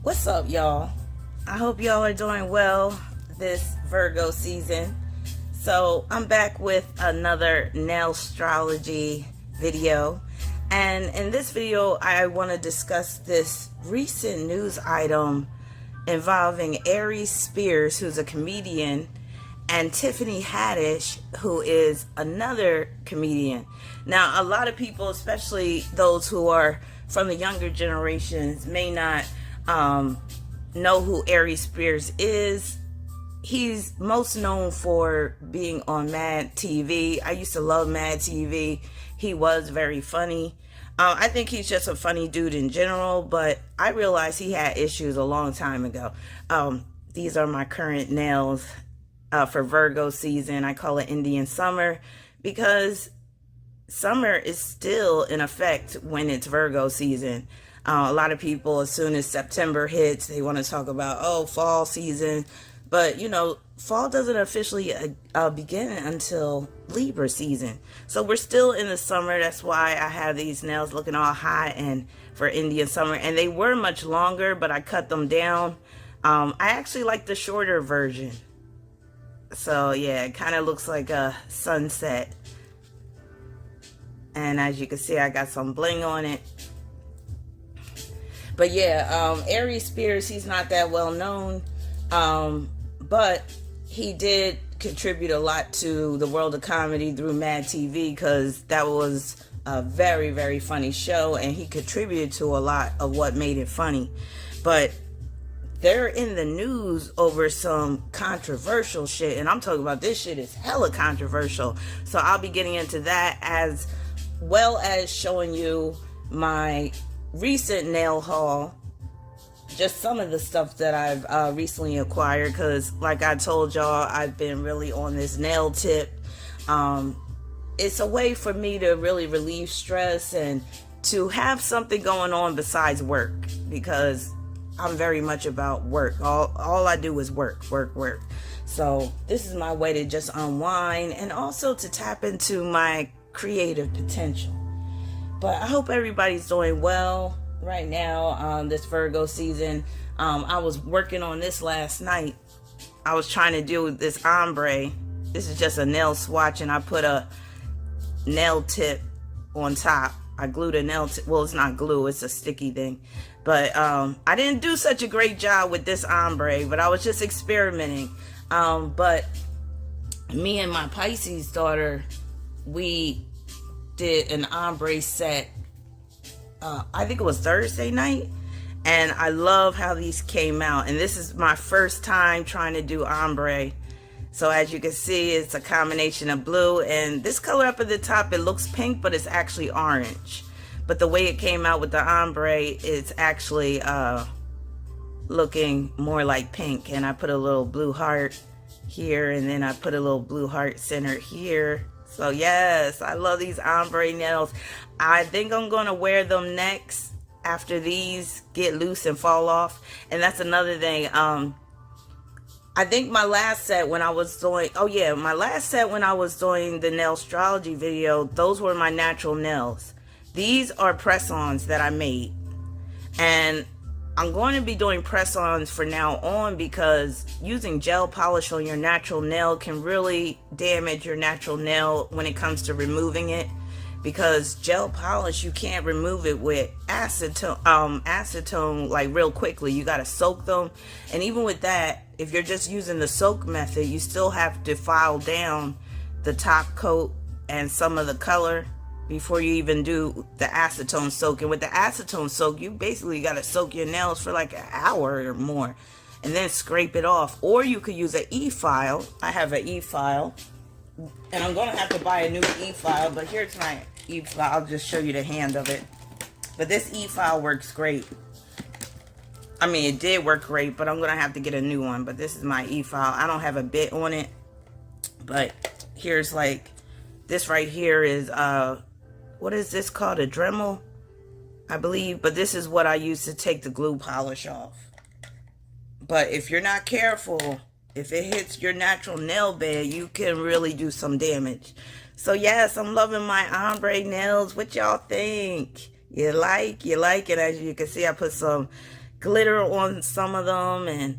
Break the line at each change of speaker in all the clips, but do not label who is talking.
What's up, y'all? I hope y'all are doing well this Virgo season. So I'm back with another Nailstrology video, and in this video I want to discuss this recent news item involving Aries Spears, who's a comedian, and Tiffany Haddish, who is another comedian. Now, a lot of people, especially those who are from the younger generations, may not know who Aries Spears is. He's most known for being on Mad TV. I used to love Mad TV. He was very funny. I think he's just a funny dude in general, but I realized he had issues a long time ago. These are my current nails for Virgo season. I call it Indian summer because summer is still in effect when it's Virgo season. A lot of people, as soon as September hits, they want to talk about, oh, fall season. But, you know, fall doesn't officially begin until Libra season. So we're still in the summer. That's why I have these nails looking all hot and for Indian summer. And they were much longer, but I cut them down. I actually like the shorter version. So, yeah, it kind of looks like a sunset. And as you can see, I got some bling on it. But yeah, Aries Spears, he's not that well known, but he did contribute a lot to the world of comedy through Mad TV, because that was a very, very funny show, and he contributed to a lot of what made it funny. But they're in the news over some controversial shit, and I'm talking about this shit is hella controversial. So I'll be getting into that, as well as showing you my recent nail haul, just some of the stuff that I've recently acquired, because like I told y'all, I've been really on this nail tip. It's a way for me to really relieve stress and to have something going on besides work, because I'm very much about work. All I do is work. So this is my way to just unwind and also to tap into my creative potential. But I hope everybody's doing well right now, this Virgo season. I was working on this last night. I was trying to do this ombre. This is just a nail swatch, and I put a nail tip on top. I glued a nail tip. Well, it's not glue, it's a sticky thing. But I didn't do such a great job with this ombre, but I was just experimenting. But me and my Pisces daughter, we did an ombre set, I think it was Thursday night, and I love how these came out. And this is my first time trying to do ombre. So as you can see, it's a combination of blue, and this color up at the top, it looks pink, but it's actually orange. But the way it came out with the ombre, it's actually looking more like pink. And I put a little blue heart here, and then I put a little blue heart centered here. So yes, I love these ombre nails. I think I'm going to wear them next after these get loose and fall off. And that's another thing. I think my last set when I was doing, my last set when I was doing the Nailstrology video, those were my natural nails. These are press-ons that I made. And I'm going to be doing press-ons for now on, because using gel polish on your natural nail can really damage your natural nail when it comes to removing it, because gel polish, you can't remove it with acetone like real quickly. You got to soak them, and even with that, if you're just using the soak method, you still have to file down the top coat and some of the color before you even do the acetone soak. And with the acetone soak, you basically got to soak your nails for like an hour or more and then scrape it off. Or you could use an e-file. I have an e-file, and I'm going to have to buy a new e-file, but here's my e-file. I'll just show you the hand of it. But this e-file works great. I mean, it did work great, but I'm going to have to get a new one. But this is my e-file. I don't have a bit on it, but here's like, this right here is what is this called? A Dremel, I believe. But this is what I use to take the glue polish off. But if you're not careful, if it hits your natural nail bed, you can really do some damage. So yes, I'm loving my ombre nails. What y'all think? You like it? As you can see, I put some glitter on some of them. And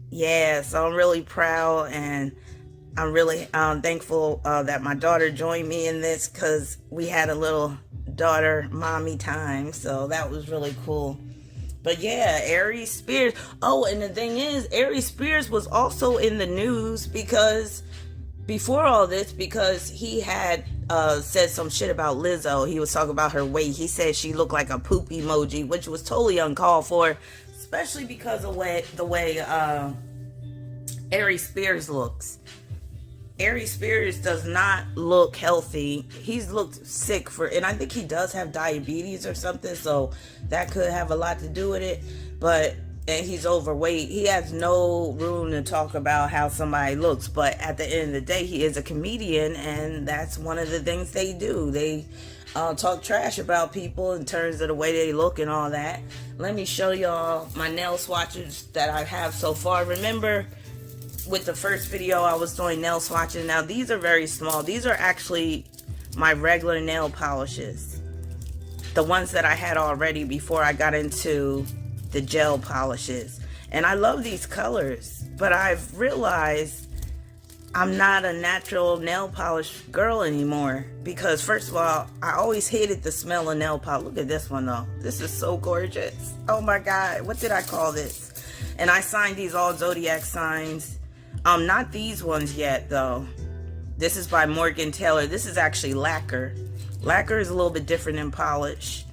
yeah, so I'm really proud, and I'm really thankful that my daughter joined me in this, because we had a little daughter mommy time, so that was really cool. But yeah, Aries Spears. Oh, and the thing is, Aries Spears was also in the news because before all this, because he had said some shit about Lizzo. He was talking about her weight. He said she looked like a poop emoji, which was totally uncalled for, especially because of the way Aries Spears looks. Aries Spears does not look healthy. He's looked sick and I think he does have diabetes or something, so that could have a lot to do with it. And he's overweight. He has no room to talk about how somebody looks, but at the end of the day, he is a comedian, and that's one of the things they do. They talk trash about people in terms of the way they look and all that. Let me show y'all my nail swatches that I have so far. Remember, with the first video I was doing nail swatches. Now these are very small. These are actually my regular nail polishes, the ones that I had already before I got into the gel polishes. And I love these colors, but I've realized I'm not a natural nail polish girl anymore, because first of all, I always hated the smell of nail polish. Look at this one though. This is so gorgeous. Oh my god, what did I call this? And I signed these all Zodiac signs. Not these ones yet, though. This is by Morgan Taylor. This is actually lacquer. Lacquer is a little bit different than polish.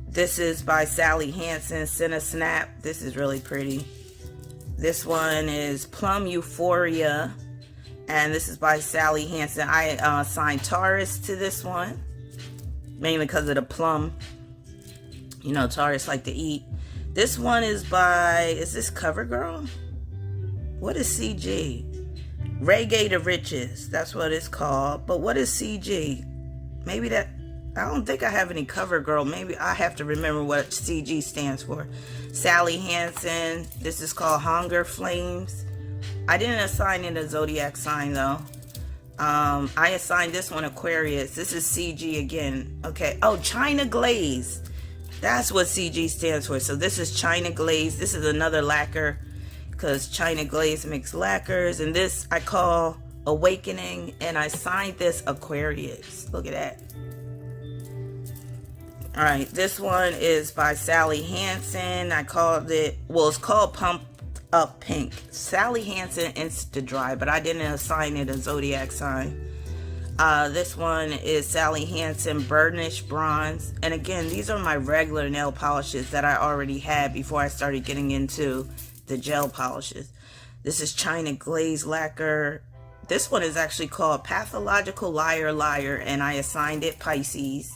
This is by Sally Hansen, Cinna Snap. This is really pretty. This one is Plum Euphoria, and this is by Sally Hansen. I signed Taurus to this one, mainly because of the plum. You know, Taurus like to eat. This one is is this CoverGirl? What is CG? Reggae to Riches. That's what it's called. But what is CG? Maybe that... I don't think I have any CoverGirl. Maybe I have to remember what CG stands for. Sally Hansen. This is called Hunger Flames. I didn't assign it a Zodiac sign, though. I assigned this one Aquarius. This is CG again. Okay. Oh, China Glaze. That's what CG stands for. So this is China Glaze. This is another lacquer, because China Glaze makes lacquers. And this I call Awakening, and I signed this Aquarius. Look at that. All right, this one is by Sally Hansen. I called it, well, it's called Pump Up Pink. Sally Hansen Insta Dry, but I didn't assign it a Zodiac sign. This one is Sally Hansen Burnish Bronze. And again, these are my regular nail polishes that I already had before I started getting into the gel polishes. This is China Glaze Lacquer. This one is actually called Pathological Liar Liar, and I assigned it Pisces.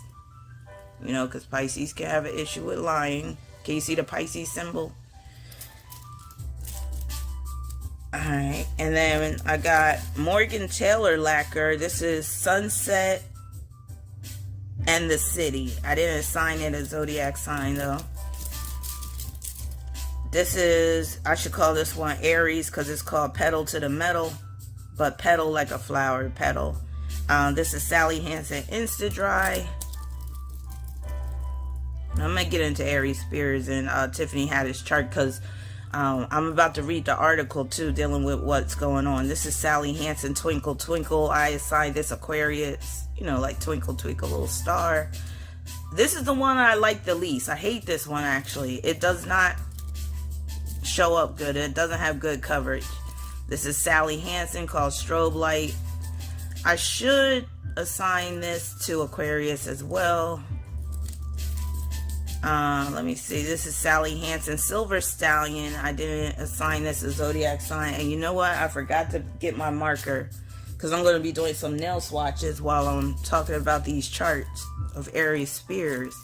You know, because Pisces can have an issue with lying. Can you see the Pisces symbol? Alright, and then I got Morgan Taylor Lacquer. This is Sunset and the City. I didn't assign it a Zodiac sign though. This is, I should call this one Aries, because it's called Petal to the Metal, but petal like a flower petal. This is Sally Hansen Insta Dry. I'm going to get into Aries Spears and Tiffany Haddish chart, because I'm about to read the article too, dealing with what's going on. This is Sally Hansen Twinkle Twinkle. I assigned this Aquarius, you know, like Twinkle Twinkle Little Star. This is the one I like the least. I hate this one actually. It does not show up good. It doesn't have good coverage. This is Sally Hansen called Strobe Light. I should assign this to Aquarius as well. Let me see. This is Sally Hansen Silver Stallion. I didn't assign this a Zodiac sign. And you know what? I forgot to get my marker, because I'm going to be doing some nail swatches while I'm talking about these charts of Aries Spears.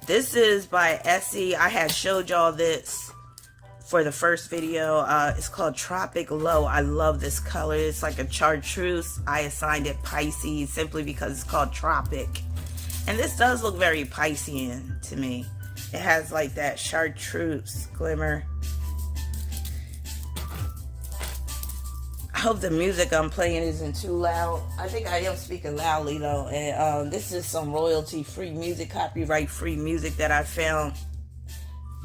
This is by Essie. I had showed y'all this for the first video. It's called Tropic Low. I love this color. It's like a chartreuse. I assigned it Pisces simply because it's called Tropic. And this does look very Piscean to me. It has like that chartreuse glimmer. I hope the music I'm playing isn't too loud. I think I am speaking loudly though. And this is some royalty-free music, copyright-free music that I found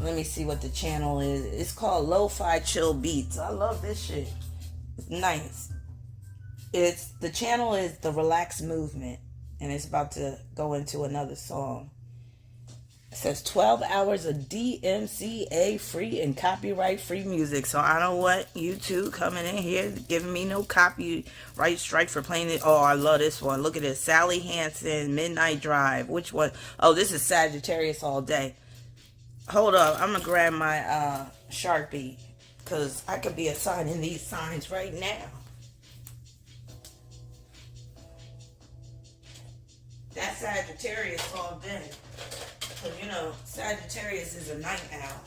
Let me see what the channel is. It's called Lo-Fi Chill Beats. I love this shit. It's nice. The channel is The Relaxed Movement, and it's about to go into another song. It says 12 hours of DMCA free and copyright free music. So I don't want YouTube coming in here giving me no copyright strike for playing it. Oh, I love this one. Look at this. Sally Hansen, Midnight Drive. Which one? Oh, this is Sagittarius all day. Hold up. I'm going to grab my Sharpie, because I could be assigning these signs right now. That's Sagittarius all day. Because, you know, Sagittarius is a night owl.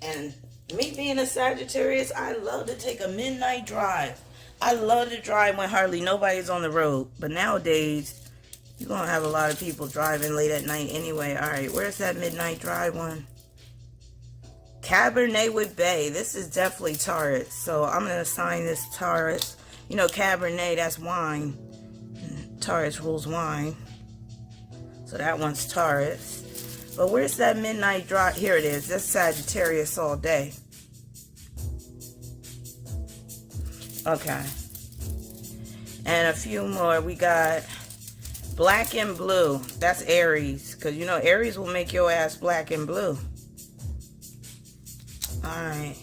And me being a Sagittarius, I love to take a midnight drive. I love to drive when hardly nobody's on the road. But nowadays, you're going to have a lot of people driving late at night anyway. All right, where's that midnight drive one? Cabernet with Bay. This is definitely Taurus. So I'm going to assign this Taurus. You know, Cabernet, that's wine. Taurus rules wine. So that one's Taurus. But where's that midnight drive? Here it is. That's Sagittarius all day. Okay. And a few more. We got Black and Blue. That's Aries. Because, you know, Aries will make your ass black and blue. Alright.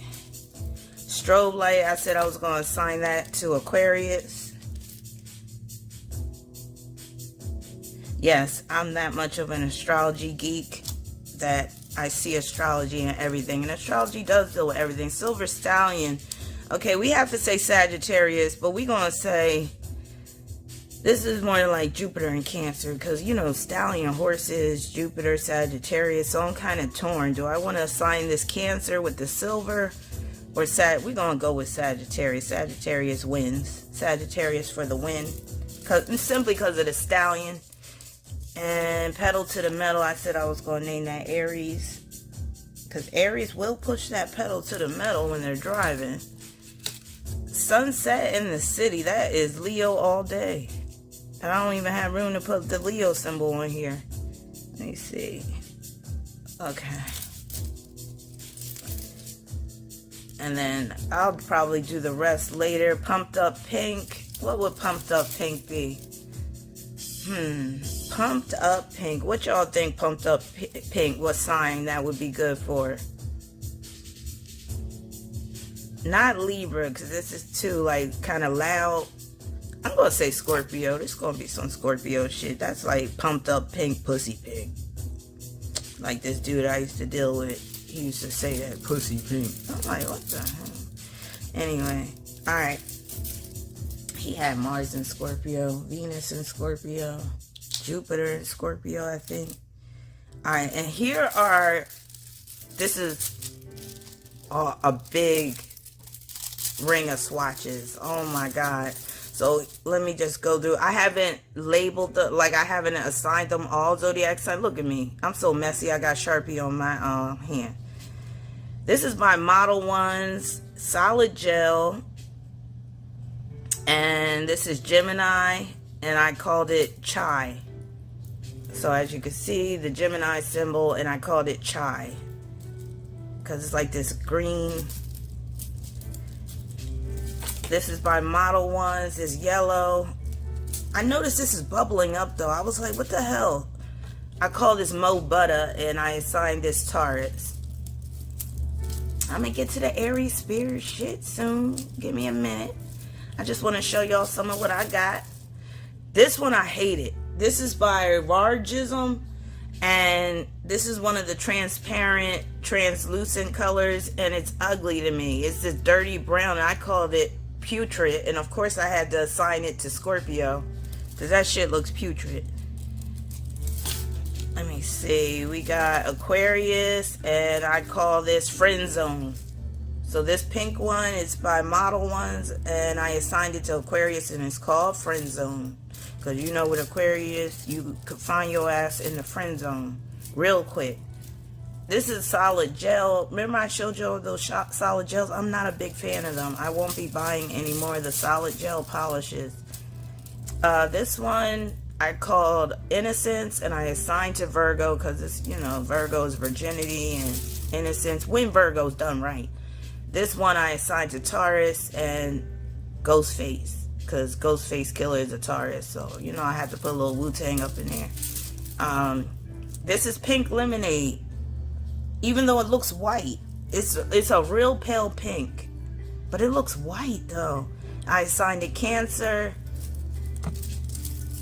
Strobe light. I said I was going to assign that to Aquarius. Yes, I'm that much of an astrology geek that I see astrology and everything. And astrology does deal with everything. Silver Stallion. Okay, we have to say Sagittarius, but we're going to say this is more like Jupiter and Cancer, because, you know, stallion, horses, Jupiter, Sagittarius. So I'm kind of torn. Do I want to assign this Cancer with the silver, or we're going to go with Sagittarius. Sagittarius wins. Sagittarius for the win. Simply because of the stallion. And pedal to the metal, I said I was going to name that Aries. Because Aries will push that pedal to the metal when they're driving. Sunset in the city, that is Leo all day. And I don't even have room to put the Leo symbol on here. Let me see. Okay. And then I'll probably do the rest later. Pumped Up Pink. What would Pumped Up Pink be? Pumped Up Pink. What y'all think Pumped Up Pink? What sign that would be good for? Not Libra, because this is too, like, kind of loud. I'm going to say Scorpio. There's going to be some Scorpio shit. That's like Pumped Up Pink, Pussy Pink. Like this dude I used to deal with. He used to say that, Pussy Pink. I'm like, what the hell? Anyway. Alright. He had Mars in Scorpio, Venus in Scorpio, Jupiter in Scorpio, I think. Alright, and here are, this is a big ring of swatches. Oh my god. So let me just go through. I haven't labeled the, like, I haven't assigned them all zodiac sign. Look at me. I'm so messy. I got Sharpie on my hand. This is my Model Ones Solid Gel. And this is Gemini, and I called it Chai. So as you can see, the Gemini symbol, and I called it Chai. Because it's like this green. This is by Model Ones, it's yellow. I noticed this is bubbling up though. I was like, what the hell? I call this Mo Butter, and I assigned this Taurus. I'm going to get to the Aries Spears shit soon. Give me a minute. I just want to show y'all some of what I got. This one I hate it. This is by Vargism, and this is one of the transparent, translucent colors, and it's ugly to me. It's this dirty brown, and I called it Putrid, and of course I had to assign it to Scorpio, because that shit looks putrid. Let me see. We got Aquarius, and I call this Friend Zone. So this pink one is by Model Ones, and I assigned it to Aquarius, and it's called Friend Zone. Because you know with Aquarius, you could find your ass in the friend zone real quick. This is solid gel. Remember I showed you those solid gels? I'm not a big fan of them. I won't be buying any more of the solid gel polishes. This one I called Innocence, and I assigned to Virgo because it's, you know, Virgo's virginity, and innocence, when Virgo's done right. This one I assigned to Taurus and Ghostface, because Ghostface Killer is a Taurus, so you know I had to put a little Wu-Tang up in there. This is Pink Lemonade. Even though it looks white, it's a real pale pink, but it looks white though. I assigned it Cancer.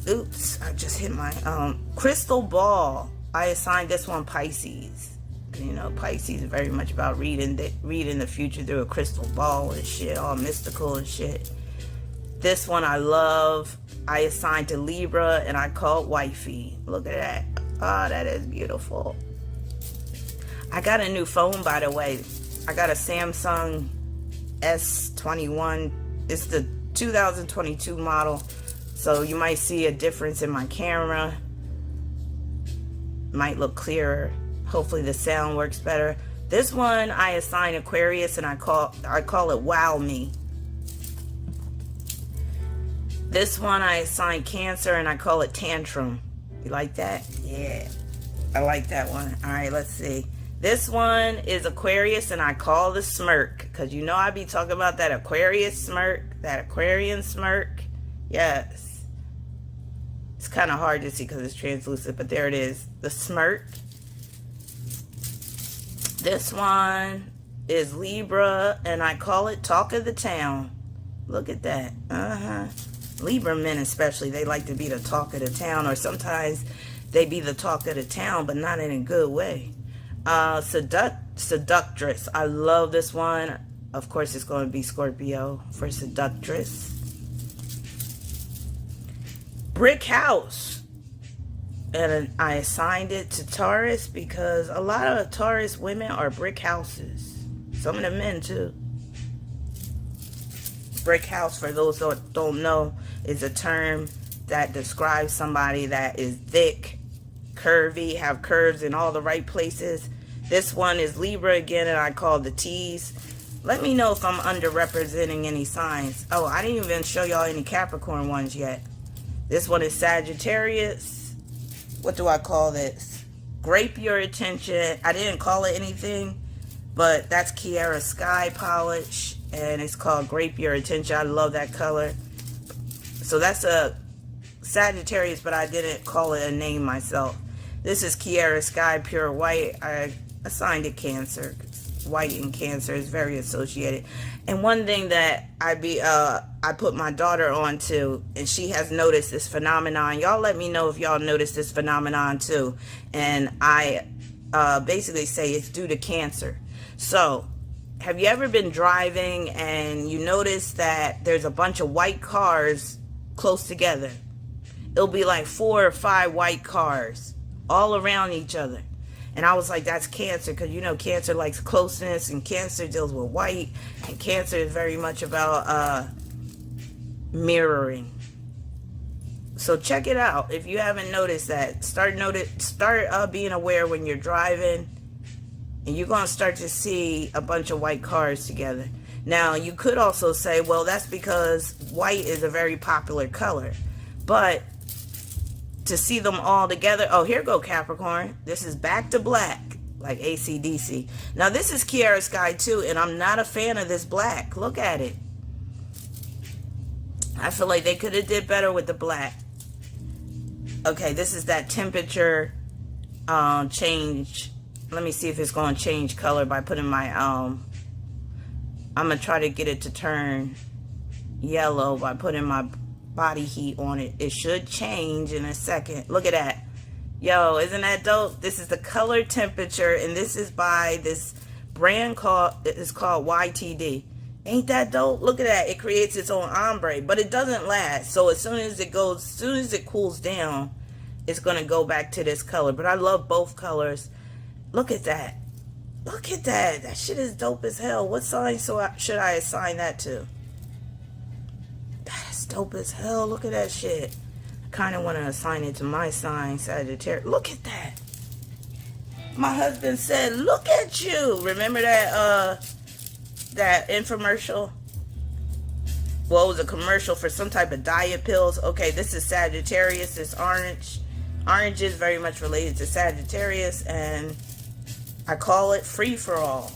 Oops, I just hit my Crystal Ball. I assigned this one Pisces. You know, Pisces is very much about reading the future through a crystal ball and shit, all mystical and shit. This one I love. I assigned to Libra, and I call it Wifey. Look at that. Oh, that is beautiful. I got a new phone, by the way. I got a Samsung S21. It's the 2022 model. So you might see a difference in my camera. Might look clearer. Hopefully the sound works better. This one I assign Aquarius, and I call it Wow Me. This one I assign Cancer, and I call it Tantrum. You like that? Yeah, I like that one. All right, let's see. This one is Aquarius, and I call the Smirk, because you know I be talking about that Aquarius smirk, that Aquarian smirk. Yes. It's kind of hard to see because it's translucent, but there it is. The Smirk. This one is Libra, and I call it Talk of the Town. Look at that. Libra men especially, they like to be the talk of the town, or sometimes they be the talk of the town, but not in a good way. Seductress. I love this one. Of course, it's going to be Scorpio for Seductress. Brick House. And I assigned it to Taurus because a lot of Taurus women are brick houses. Some of the men too. Brick house, for those that don't know, is a term that describes somebody that is thick, curvy, have curves in all the right places. This one is Libra again, and I call the T's. Let me know if I'm underrepresenting any signs. Oh, I didn't even show y'all any Capricorn ones yet. This one is Sagittarius. What do I call this? Grape Your Attention. I didn't call it anything, but that's Kiara Sky Polish, and it's called Grape Your Attention. I love that color. So that's a Sagittarius, but I didn't call it a name myself. This is Kiara Sky Pure White. I assigned it Cancer. White and Cancer is very associated. And one thing that I put my daughter on to, and she has noticed this phenomenon. Y'all let me know if y'all noticed this phenomenon too. And I basically say it's due to Cancer. So, have you ever been driving and you notice that there's a bunch of white cars close together? It'll be like 4 or 5 white cars all around each other. And I was like, that's Cancer, because you know Cancer likes closeness, and Cancer deals with white, and Cancer is very much about mirroring. So check it out. If you haven't noticed that, start being aware when you're driving, and you're going to start to see a bunch of white cars together. Now, you could also say, well, that's because white is a very popular color. But to see them all together, oh, here go Capricorn. This is Back to Black, like AC/DC. Now, this is Kiara Sky too, and I'm not a fan of this black. Look at it. I feel like they could have did better with the black. Okay, this is that temperature change. Let me see if it's going to change color by putting my I'm going to try to get it to turn yellow by putting my body heat on it. It should change in a second. Look at that. Yo, isn't that dope? This is the color temperature, and this is by this brand called YTD. Ain't that dope? Look at that. It creates its own ombre, but it doesn't last. So as soon as it cools down, it's going to go back to this color. But I love both colors. Look at that. Look at that. That shit is dope as hell. What sign should I assign that to? That's dope as hell. Look at that shit. I kind of want to assign it to my sign, Sagittarius. Look at that. My husband said, look at you. Remember that infomercial? Well, it was a commercial for some type of diet pills. Okay, this is Sagittarius. This orange. Orange is very much related to Sagittarius, and I call it free for all.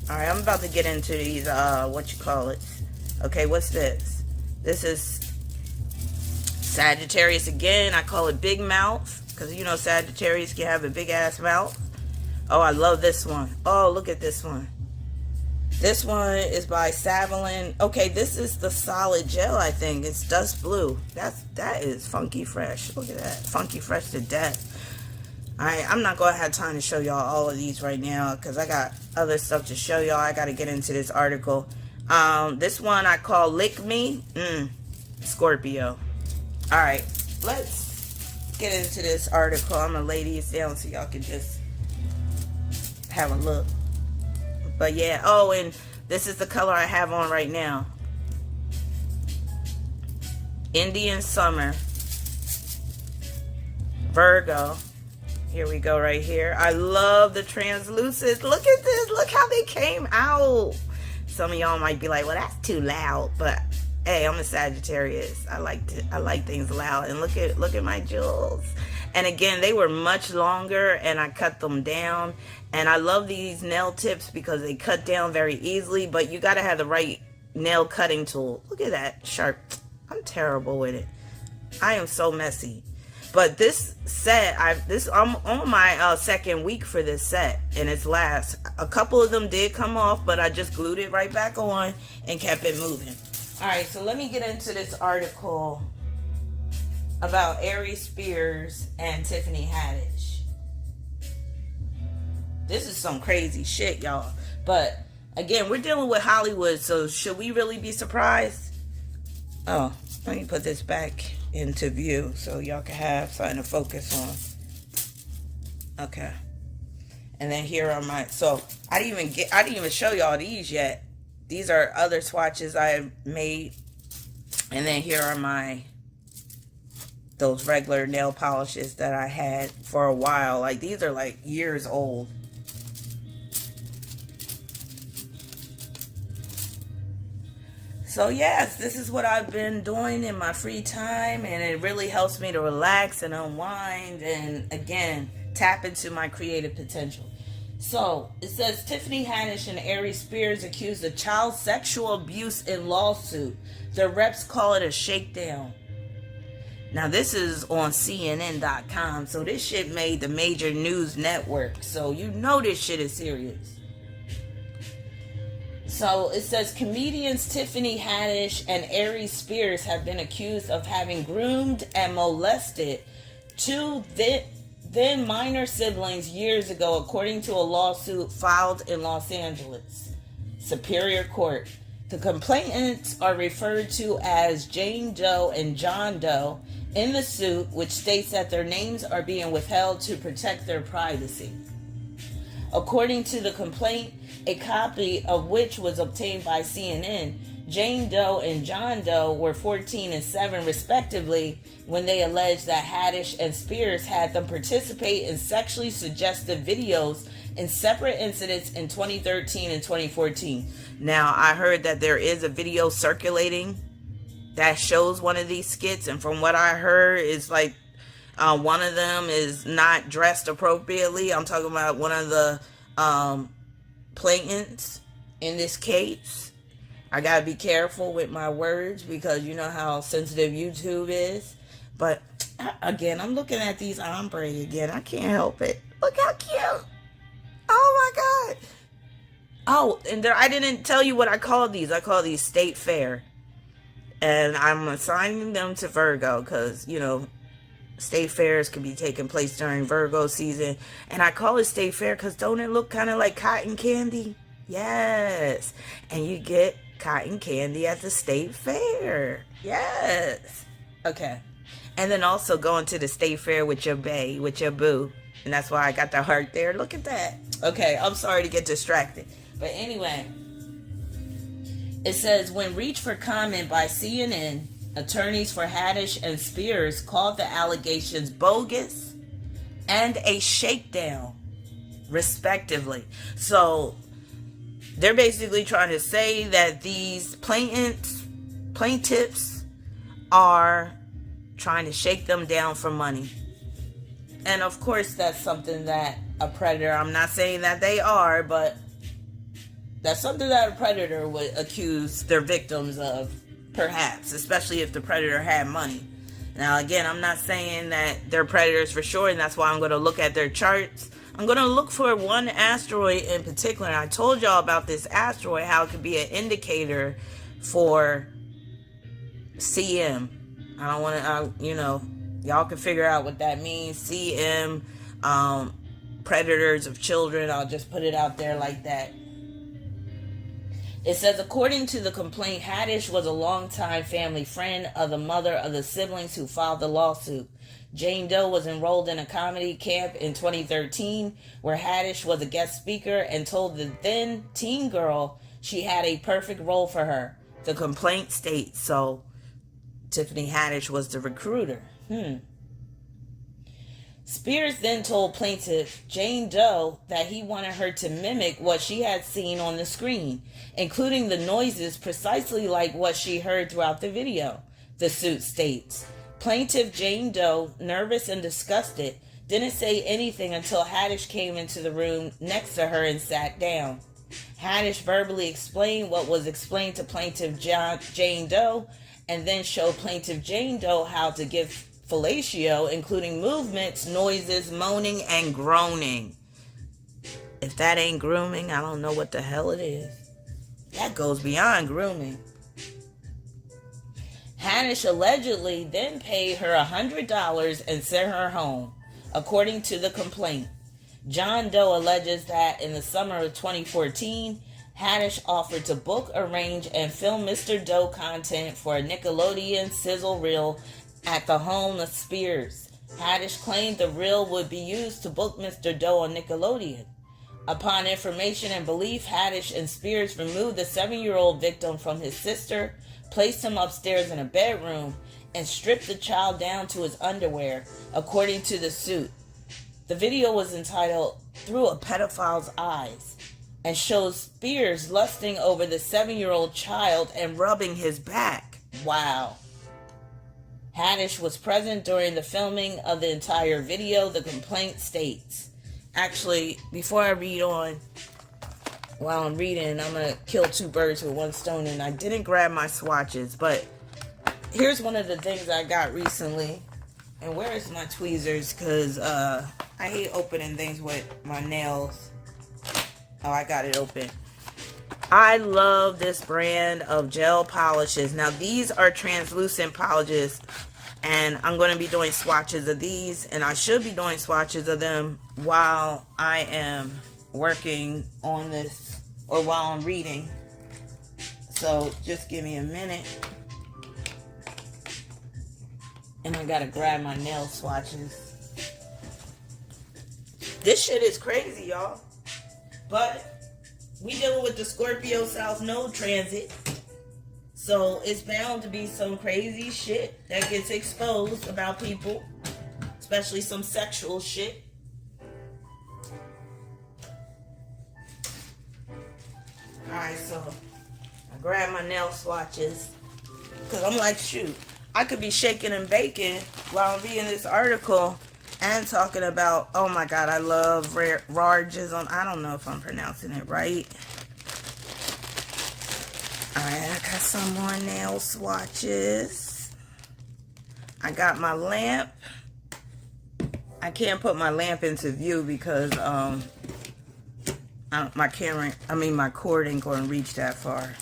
All right, I'm about to get into these, what you call it. Okay, what's this? This is Sagittarius again. I call it big mouth because, you know, Sagittarius can have a big ass mouth. Oh, I love this one. Oh, look at this one. This one is by Savalin. Okay, this is the solid gel, I think. It's dust blue. That is funky fresh. Look at that. Funky fresh to death. Alright, I'm not going to have time to show y'all all of these right now because I got other stuff to show y'all. I got to get into this article. This one I call Lick Me. Scorpio. Alright, let's get into this article. I'm going to lay these down so y'all can just have a look. But yeah, oh, and this is the color I have on right now. Indian Summer. Virgo. Here we go right here. I love the translucent. Look at this. Look how they came out. Some of y'all might be like, well, that's too loud. But hey, I'm a Sagittarius. I like things loud. And look at my jewels. And again, they were much longer and I cut them down. And I love these nail tips because they cut down very easily, but you got to have the right nail cutting tool. Look at that sharp. I'm terrible with it. I am so messy. But this set, I'm on my second week for this set, and it's last. A couple of them did come off, but I just glued it right back on and kept it moving. All right, so let me get into this article about Aries Spears and Tiffany Haddish. This is some crazy shit, y'all. But again, we're dealing with Hollywood, so should we really be surprised? Oh, let me put this back into view so y'all can have something to focus on. Okay. And then here are my, so I didn't even show y'all these yet. These are other swatches I made. And then here are those regular nail polishes that I had for a while. Like, these are like years old. So yes, this is what I've been doing in my free time, and it really helps me to relax and unwind and, again, tap into my creative potential. So it says Tiffany Haddish and Aries Spears accused of child sexual abuse in lawsuit. Their reps call it a shakedown. Now this is on CNN.com, so this shit made the major news network. So you know this shit is serious. So it says comedians Tiffany Haddish and Aries Spears have been accused of having groomed and molested two then minor siblings years ago, according to a lawsuit filed in Los Angeles Superior Court. The complainants are referred to as Jane Doe and John Doe in the suit, which states that their names are being withheld to protect their privacy. According to the complaint, a copy of which was obtained by CNN, Jane Doe and John Doe were 14 and 7 respectively when they alleged that Haddish and Spears had them participate in sexually suggestive videos in separate incidents in 2013 and 2014. Now, I heard that there is a video circulating that shows one of these skits, and from what I heard, it's like one of them is not dressed appropriately. I'm talking about one of the plaintiffs in this case. I gotta be careful with my words because you know how sensitive YouTube is. But again, I'm looking at these ombre again. I can't help it. Look how cute. Oh my God. Oh, and I didn't tell you what I call these. I call these State Fair. And I'm assigning them to Virgo because, you know, state fairs could be taking place during Virgo season. And I call it State Fair because don't it look kind of like cotton candy? Yes. And you get cotton candy at the State Fair. Yes. Okay. And then also going to the State Fair with your bae, with your boo. And that's why I got the heart there. Look at that. Okay, I'm sorry to get distracted. But anyway, it says, when reached for comment by CNN, attorneys for Haddish and Spears called the allegations bogus and a shakedown, respectively. So they're basically trying to say that these plaintiffs are trying to shake them down for money. And of course, that's something that a predator, I'm not saying that they are, but that's something that a predator would accuse their victims of, perhaps, especially if the predator had money. Now, again, I'm not saying that they're predators for sure, and that's why I'm going to look at their charts. I'm going to look for one asteroid in particular, and I told y'all about this asteroid, how it could be an indicator for CM. I don't want to, y'all can figure out what that means. CM, predators of children. I'll just put it out there like that. It says, according to the complaint, Haddish was a longtime family friend of the mother of the siblings who filed the lawsuit. Jane Doe was enrolled in a comedy camp in 2013 where Haddish was a guest speaker and told the then teen girl she had a perfect role for her. The complaint states. So Tiffany Haddish was the recruiter. Spears then told plaintiff Jane Doe that he wanted her to mimic what she had seen on the screen, including the noises precisely like what she heard throughout the video, the suit states. Plaintiff Jane Doe, nervous and disgusted, didn't say anything until Haddish came into the room next to her and sat down. Haddish verbally explained what was explained to plaintiff Jane Doe, and then showed plaintiff Jane Doe how to give fellatio, including movements, noises, moaning, and groaning. If that ain't grooming, I don't know what the hell it is. That goes beyond grooming. Haddish allegedly then paid her $100 and sent her home, according to the complaint. John Doe alleges that in the summer of 2014, Haddish offered to book, arrange, and film Mr. Doe content for a Nickelodeon sizzle reel at the home of Spears. Haddish claimed the reel would be used to book Mr. Doe on Nickelodeon. Upon information and belief, Haddish and Spears removed the 7-year-old victim from his sister, placed him upstairs in a bedroom, and stripped the child down to his underwear, according to the suit. The video was entitled "Through a Pedophile's Eyes" and shows Spears lusting over the 7-year-old child and rubbing his back. Wow. Haddish was present during the filming of the entire video, the complaint states. Actually, before I read on, while I'm reading, I'm going to kill two birds with one stone, and I didn't grab my swatches, but here's one of the things I got recently. And where is my tweezers? Because I hate opening things with my nails. Oh, I got it open. I love this brand of gel polishes. Now, these are translucent polishes, and I'm going to be doing swatches of these, and I should be doing swatches of them while I am working on this, or while I'm reading. So, just give me a minute. And I gotta grab my nail swatches. This shit is crazy, y'all. But we dealing with the Scorpio South Node transit. So it's bound to be some crazy shit that gets exposed about people. Especially some sexual shit. Alright, so I grab my nail swatches. Because I'm like, shoot, I could be shaking and baking while I'm reading this article and talking about, oh my God, I love Rarges on, I don't know if I'm pronouncing it right. Alright, I got some more nail swatches. I got my lamp. I can't put my lamp into view because my cord ain't going to reach that far.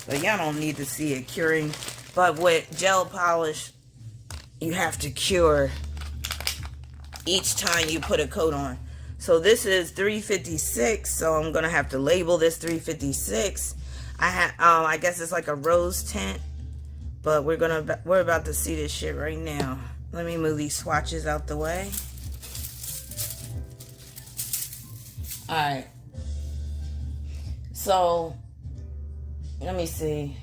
But y'all don't need to see it curing. But with gel polish, you have to cure each time you put a coat on. So this is 356, so I'm going to have to label this 356. I guess it's like a rose tint, but we're about to see this shit right now. Let me move these swatches out the way. Alright. So, let me see.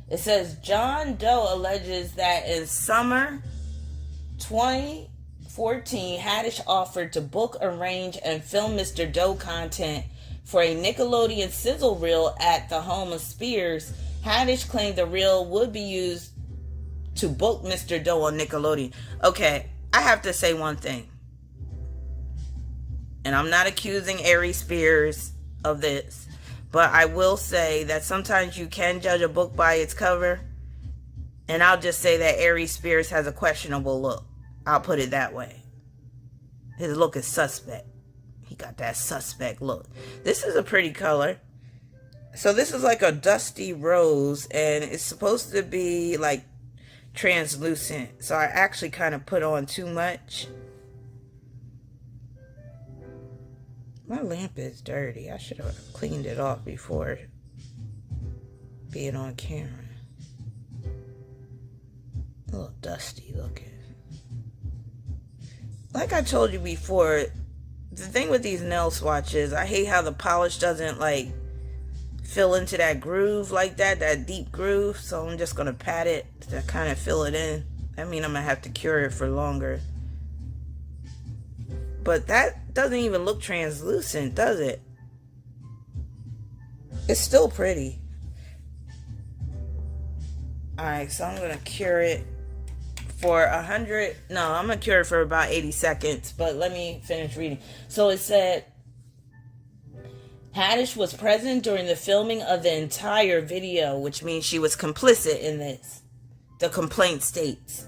It says, John Doe alleges that in summer 2014, Haddish offered to book, arrange, and film Mr. Doe content for a Nickelodeon sizzle reel at the home of Spears. Haddish claimed the reel would be used to book Mr. Doe on Nickelodeon. Okay, I have to say one thing. And I'm not accusing Aries Spears of this, but I will say that sometimes you can judge a book by its cover. And I'll just say that Aries Spears has a questionable look. I'll put it that way. His look is suspect. He got that suspect look. This is a pretty color. So this is like a dusty rose, and it's supposed to be like translucent. So I actually kind of put on too much. My lamp is dirty. I should have cleaned it off before being on camera. A little dusty looking. Like I told you before, the thing with these nail swatches, I hate how the polish doesn't like fill into that groove like that deep groove. So I'm just going to pat it to kind of fill it in. I mean, I'm going to have to cure it for longer. But that doesn't even look translucent, does it? It's still pretty. Alright, so I'm going to cure it for 100. No, I'm going to cure it for about 80 seconds. But let me finish reading. So it said, Haddish was present during the filming of the entire video, which means she was complicit in this. The complaint states.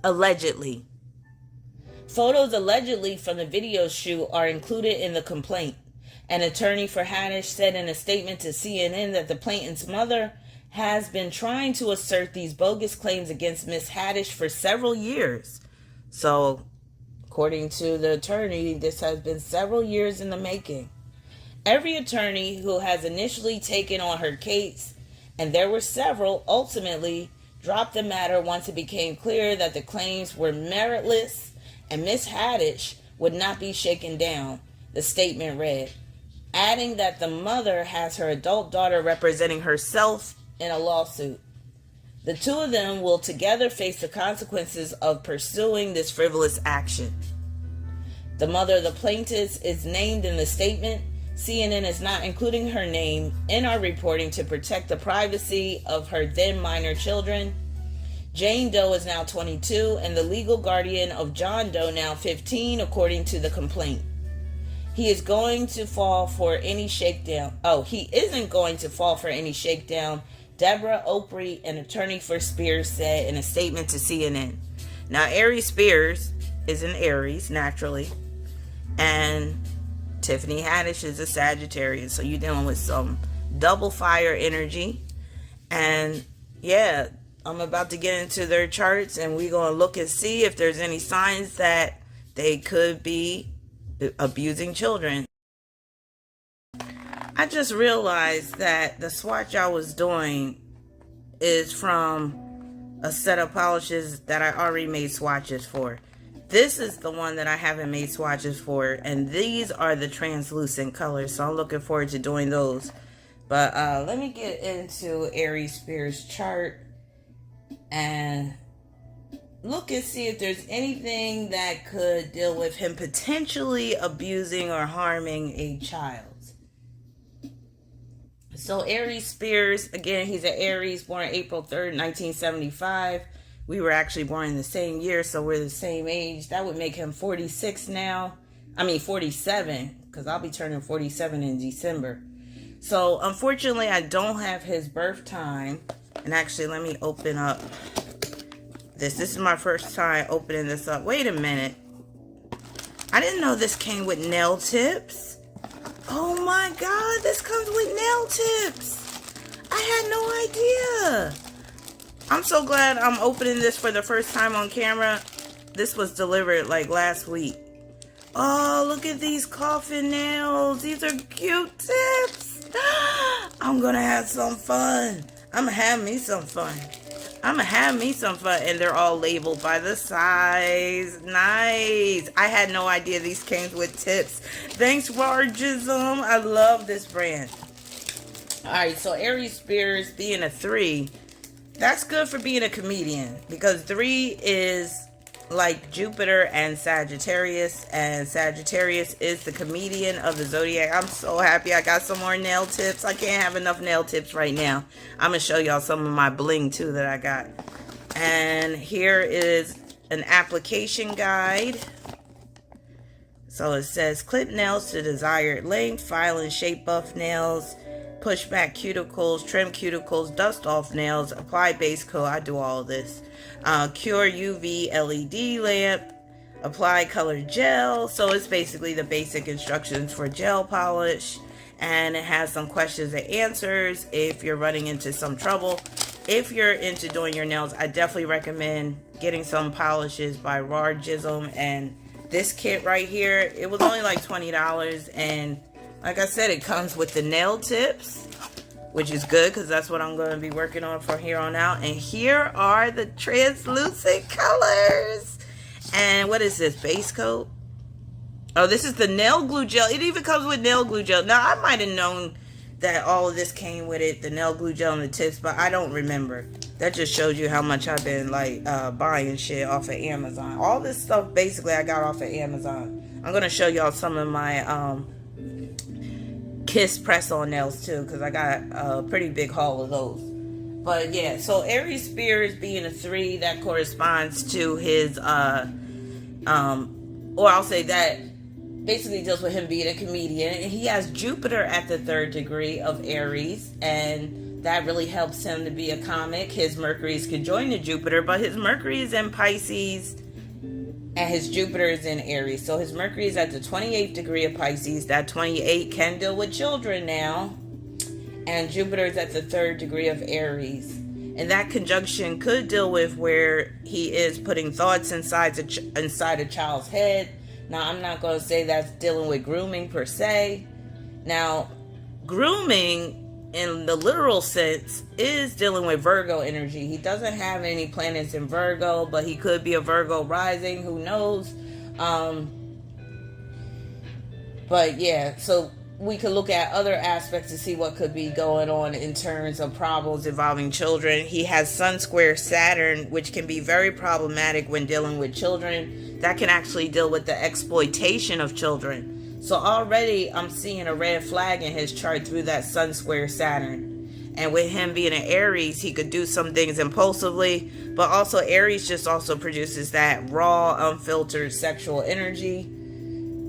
Allegedly. Photos allegedly from the video shoot are included in the complaint. An attorney for Haddish said in a statement to CNN that the plaintiff's mother has been trying to assert these bogus claims against Miss Haddish for several years. So, according to the attorney, this has been several years in the making. Every attorney who has initially taken on her case, and there were several, ultimately dropped the matter once it became clear that the claims were meritless and Miss Haddish would not be shaken down, the statement read, adding that the mother has her adult daughter representing herself in a lawsuit. The two of them will together face the consequences of pursuing this frivolous action. The mother of the plaintiffs is named in the statement. CNN is not including her name in our reporting to protect the privacy of her then minor children. Jane Doe is now 22 and the legal guardian of John Doe now 15, according to the complaint. He is going to fall for any shakedown. He isn't going to fall for any shakedown, Deborah Opry, an attorney for Spears, said in a statement to CNN. Now, Aries Spears is an Aries, naturally, and Tiffany Haddish is a Sagittarius, so you're dealing with some double fire energy. And yeah, I'm about to get into their charts, and we're going to look and see if there's any signs that they could be abusing children. I just realized that the swatch I was doing is from a set of polishes that I already made swatches for. This is the one that I haven't made swatches for, and these are the translucent colors, so I'm looking forward to doing those. But let me get into Aries Spears' chart and look and see if there's anything that could deal with him potentially abusing or harming a child. So Aries Spears, again, he's an Aries, born April 3rd, 1975. We were actually born in the same year, so we're the same age. That would make him 46 now. 47, because I'll be turning 47 in December. So, unfortunately, I don't have his birth time. And actually, let me open up this. This is my first time opening this up. Wait a minute. I didn't know this came with nail tips. Oh my God, this comes with nail tips. I had no idea. I'm so glad I'm opening this for the first time on camera. This was delivered like last week. Oh, look at these coffin nails. These are cute tips. I'm gonna have some fun. I'm gonna have me some fun. And they're all labeled by the size. Nice. I had no idea these came with tips. Thanks, Wargism. I love this brand. Alright, so Aries Spears being a 3, that's good for being a comedian, because 3 is like Jupiter and Sagittarius is the comedian of the Zodiac. I'm so happy I got some more nail tips. I can't have enough nail tips right now. I'm gonna show y'all some of my bling too that I got. And here is an application guide. So it says clip nails to desired length, file and shape buff nails, push back cuticles, trim cuticles, dust off nails, apply base coat. I do all of this. Cure UV LED lamp, apply colored gel. So it's basically the basic instructions for gel polish. And it has some questions and answers if you're running into some trouble. If you're into doing your nails, I definitely recommend getting some polishes by Rahbinah. And this kit right here, it was only like $20. And like I said, it comes with the nail tips, which is good because that's what I'm going to be working on from here on out. And here are the translucent colors. And what is this, base coat? Oh, this is the nail glue gel. It even comes with nail glue gel. Now, I might have known that all of this came with it, the nail glue gel and the tips, but I don't remember. That just shows you how much I've been like buying shit off of Amazon. All this stuff basically I got off of Amazon. I'm gonna show y'all some of my Kiss press-on nails too, because I got a pretty big haul of those. But yeah, so Aries Spears being a 3, that corresponds to his or I'll say that basically deals with him being a comedian. And he has Jupiter at the 3rd degree of Aries, and that really helps him to be a comic. His Mercury is conjoined to Jupiter, but his Mercury is in Pisces and his Jupiter is in Aries. So his Mercury is at the 28th degree of Pisces. That 28 can deal with children now. And Jupiter is at the 3rd degree of Aries. And that conjunction could deal with where he is putting thoughts inside a child's head. Now, I'm not going to say that's dealing with grooming per se. Now, grooming in the literal sense is dealing with Virgo energy. He doesn't have any planets in Virgo, but he could be a Virgo rising. Who knows? But yeah, so we could look at other aspects to see what could be going on in terms of problems involving children. He has Sun square Saturn, which can be very problematic when dealing with children. That can actually deal with the exploitation of children. So already I'm seeing a red flag in his chart through that Sun square Saturn. And with him being an Aries, he could do some things impulsively. But also Aries just also produces that raw, unfiltered sexual energy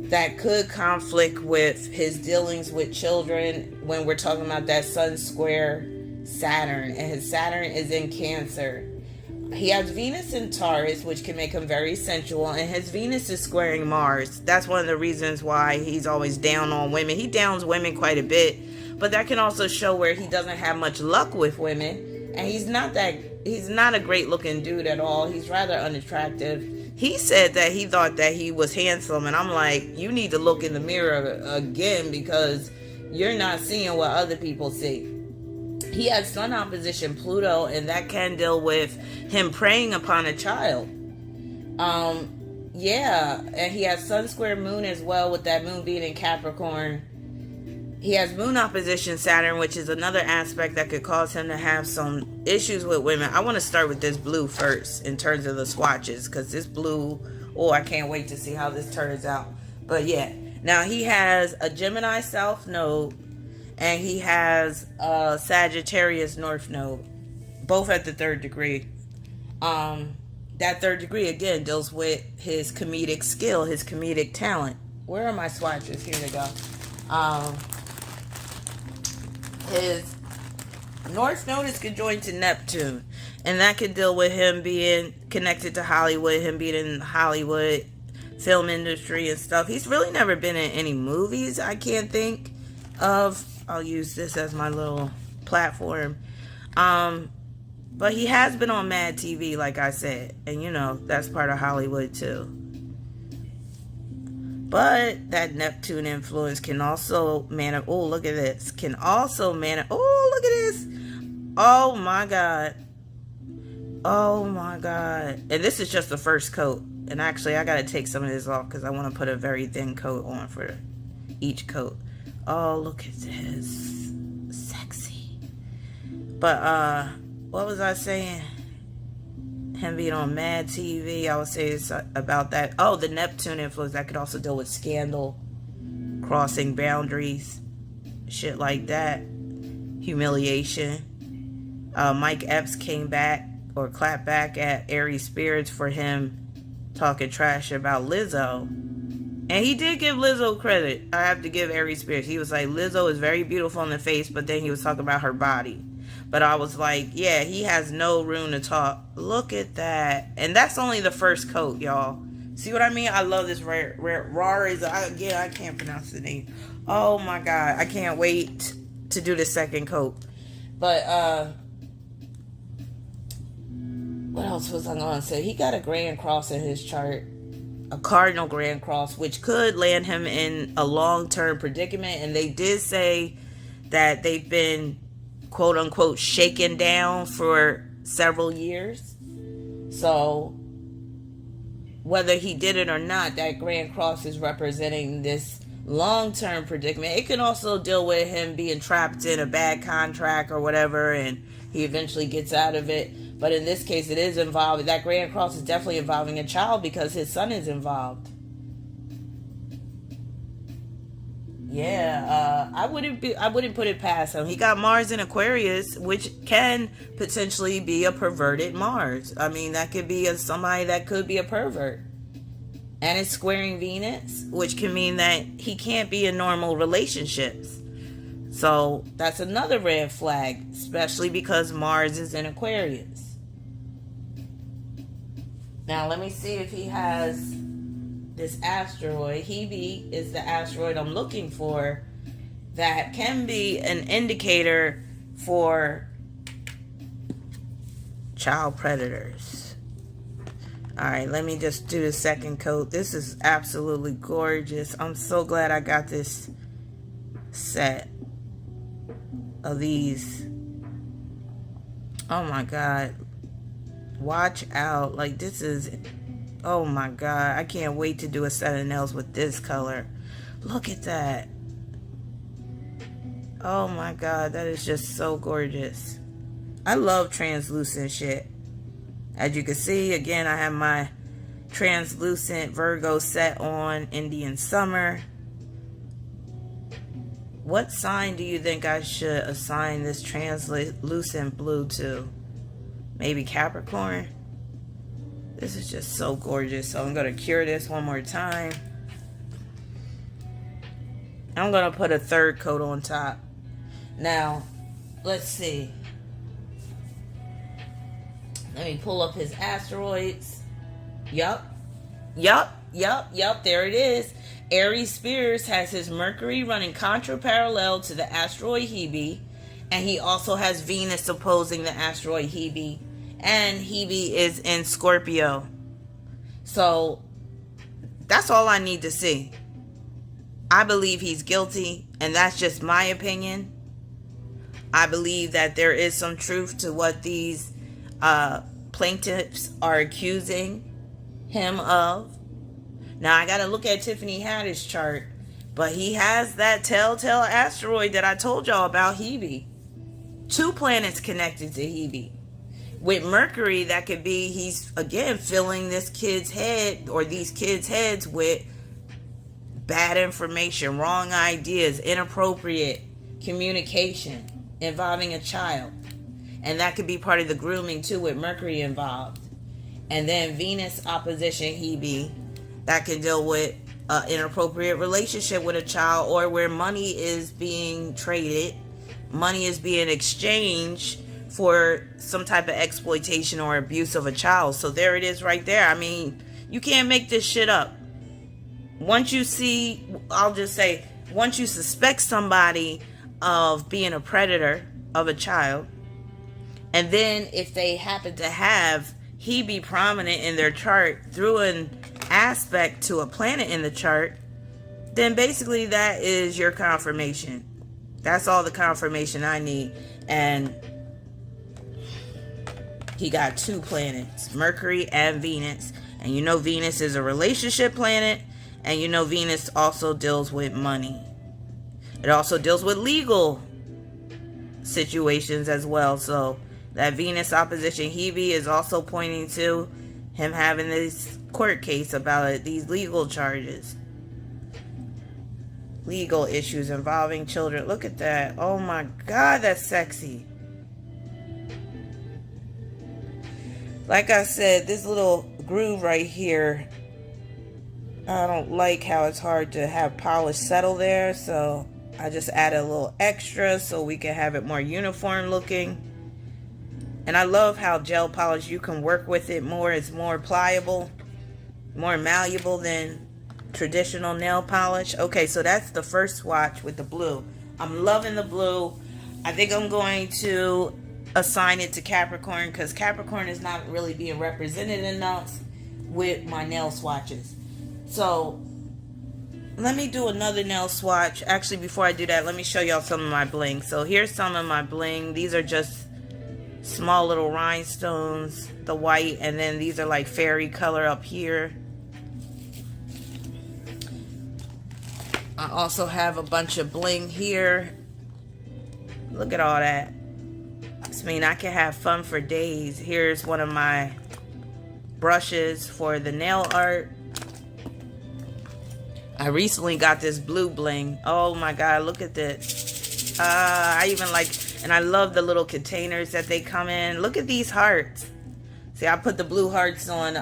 that could conflict with his dealings with children when we're talking about that Sun square Saturn. And his Saturn is in Cancer. He has Venus in Taurus, which can make him very sensual, and his Venus is squaring Mars. That's one of the reasons why he's always down on women. He downs women quite a bit, but that can also show where he doesn't have much luck with women. And he's not a great looking dude at all. He's rather unattractive. He said that he thought that he was handsome, and I'm like, you need to look in the mirror again because you're not seeing what other people see. He has Sun opposition Pluto, and that can deal with him preying upon a child. Yeah, and he has Sun square Moon as well, with that Moon being in Capricorn. He has Moon opposition Saturn, which is another aspect that could cause him to have some issues with women. I want to start with this blue first in terms of the swatches, because this blue, oh, I can't wait to see how this turns out. But yeah, now he has a Gemini South Node, and he has a Sagittarius North Node, both at the 3rd degree. That 3rd degree, again, deals with his comedic skill, his comedic talent. Where are my swatches? Here they go. His North Node is conjoined to Neptune, and that could deal with him being connected to Hollywood, him being in Hollywood film industry and stuff. He's really never been in any movies, I can't think of. I'll use this as my little platform. But he has been on Mad TV, like I said. And, you know, that's part of Hollywood, too. But that Neptune influence can also oh, look at this. Can also oh, look at this. Oh, my God. Oh, my God. And this is just the first coat. And actually, I got to take some of this off because I want to put a very thin coat on for each coat. Oh, look at this. Sexy. But, what was I saying? Him being on Mad TV. I would say it's about that. Oh, the Neptune influence. That could also deal with scandal, crossing boundaries, shit like that. Humiliation. Mike Epps came back or clap back at Aries Spears for him talking trash about Lizzo. And he did give Lizzo credit. I have to give Aries Spears. He was like, Lizzo is very beautiful in the face, but then he was talking about her body. But I was like, yeah, he has no room to talk. Look at that. And that's only the first coat, y'all. See what I mean? I love this rare I can't pronounce the name. Oh my God. I can't wait to do the second coat. But, what else was I going to say? He got a Grand Cross in his chart. A Cardinal Grand Cross, which could land him in a long-term predicament. And they did say that they've been, quote unquote, shaken down for several years. So whether he did it or not, that Grand Cross is representing this long-term predicament. It can also deal with him being trapped in a bad contract or whatever, and he eventually gets out of it. But in this case, it is involved. That Grand Cross is definitely involving a child because his son is involved. Yeah, I wouldn't put it past him. He got Mars in Aquarius, which can potentially be a perverted Mars. I mean, that could be somebody that could be a pervert. And it's squaring Venus, which can mean that he can't be in normal relationships. So that's another red flag, especially because Mars is in Aquarius. Now, let me see if he has this asteroid. Hebe is the asteroid I'm looking for that can be an indicator for child predators. Alright, let me just do the second coat. This is absolutely gorgeous. I'm so glad I got this set of these. Oh my God. Watch out. Like, this is, oh my God. I can't wait to do a set of nails with this color. Look at that. Oh my God. That is just so gorgeous. I love translucent shit. As you can see, again, I have my translucent Virgo set on, Indian Summer. What sign do you think I should assign this translucent blue to? Maybe Capricorn? This is just so gorgeous. So I'm going to cure this one more time. I'm going to put a third coat on top. Now, let's see. Let me pull up his asteroids. Yup. There it is. Aries Spears has his Mercury running contra-parallel to the asteroid Hebe. And he also has Venus opposing the asteroid Hebe. And Hebe is in Scorpio. So, that's all I need to see. I believe he's guilty. And that's just my opinion. I believe that there is some truth to what these plaintiffs are accusing him of. Now, I got to look at Tiffany Haddish chart. But he has that telltale asteroid that I told y'all about, Hebe. 2 planets connected to Hebe. With Mercury, that could be he's, again, filling this kid's head or these kids' heads with bad information, wrong ideas, inappropriate communication involving a child. And that could be part of the grooming, too, with Mercury involved. And then Venus opposition Hebe. That can deal with an inappropriate relationship with a child, or where money is being traded. Money is being exchanged for some type of exploitation or abuse of a child. So there it is right there. I mean, you can't make this shit up. Once you see, I'll just say, once you suspect somebody of being a predator of a child, and then if they happen to have Hebe prominent in their chart through an aspect to a planet in the chart, then basically that is your confirmation. That's all the confirmation I need. And he got 2 planets, Mercury and Venus. And you know Venus is a relationship planet. And you know Venus also deals with money. It also deals with legal situations as well. So that Venus opposition Hebe is also pointing to him having this court case about these legal charges. Legal issues involving children. Look at that. Oh my God, that's sexy. Like I said, this little groove right here, I don't like how it's hard to have polish settle there, so I just added a little extra so we can have it more uniform looking. And I love how gel polish, you can work with it more. It's more pliable, more malleable than traditional nail polish. Okay, so that's the first swatch with the blue. I'm loving the blue. I think I'm going to assign it to Capricorn because Capricorn is not really being represented enough with my nail swatches. So let me do another nail swatch. Actually, before I do that, let me show y'all some of my bling. So here's some of my bling. These are just small little rhinestones, the white, and then these are like fairy color up here. I also have a bunch of bling here. Look at all that. I mean, I can have fun for days. Here's one of my brushes for the nail art. I recently got this blue bling. Oh my god, look at this. I even like, and I love the little containers that they come in. Look at these hearts. See, I put the blue hearts on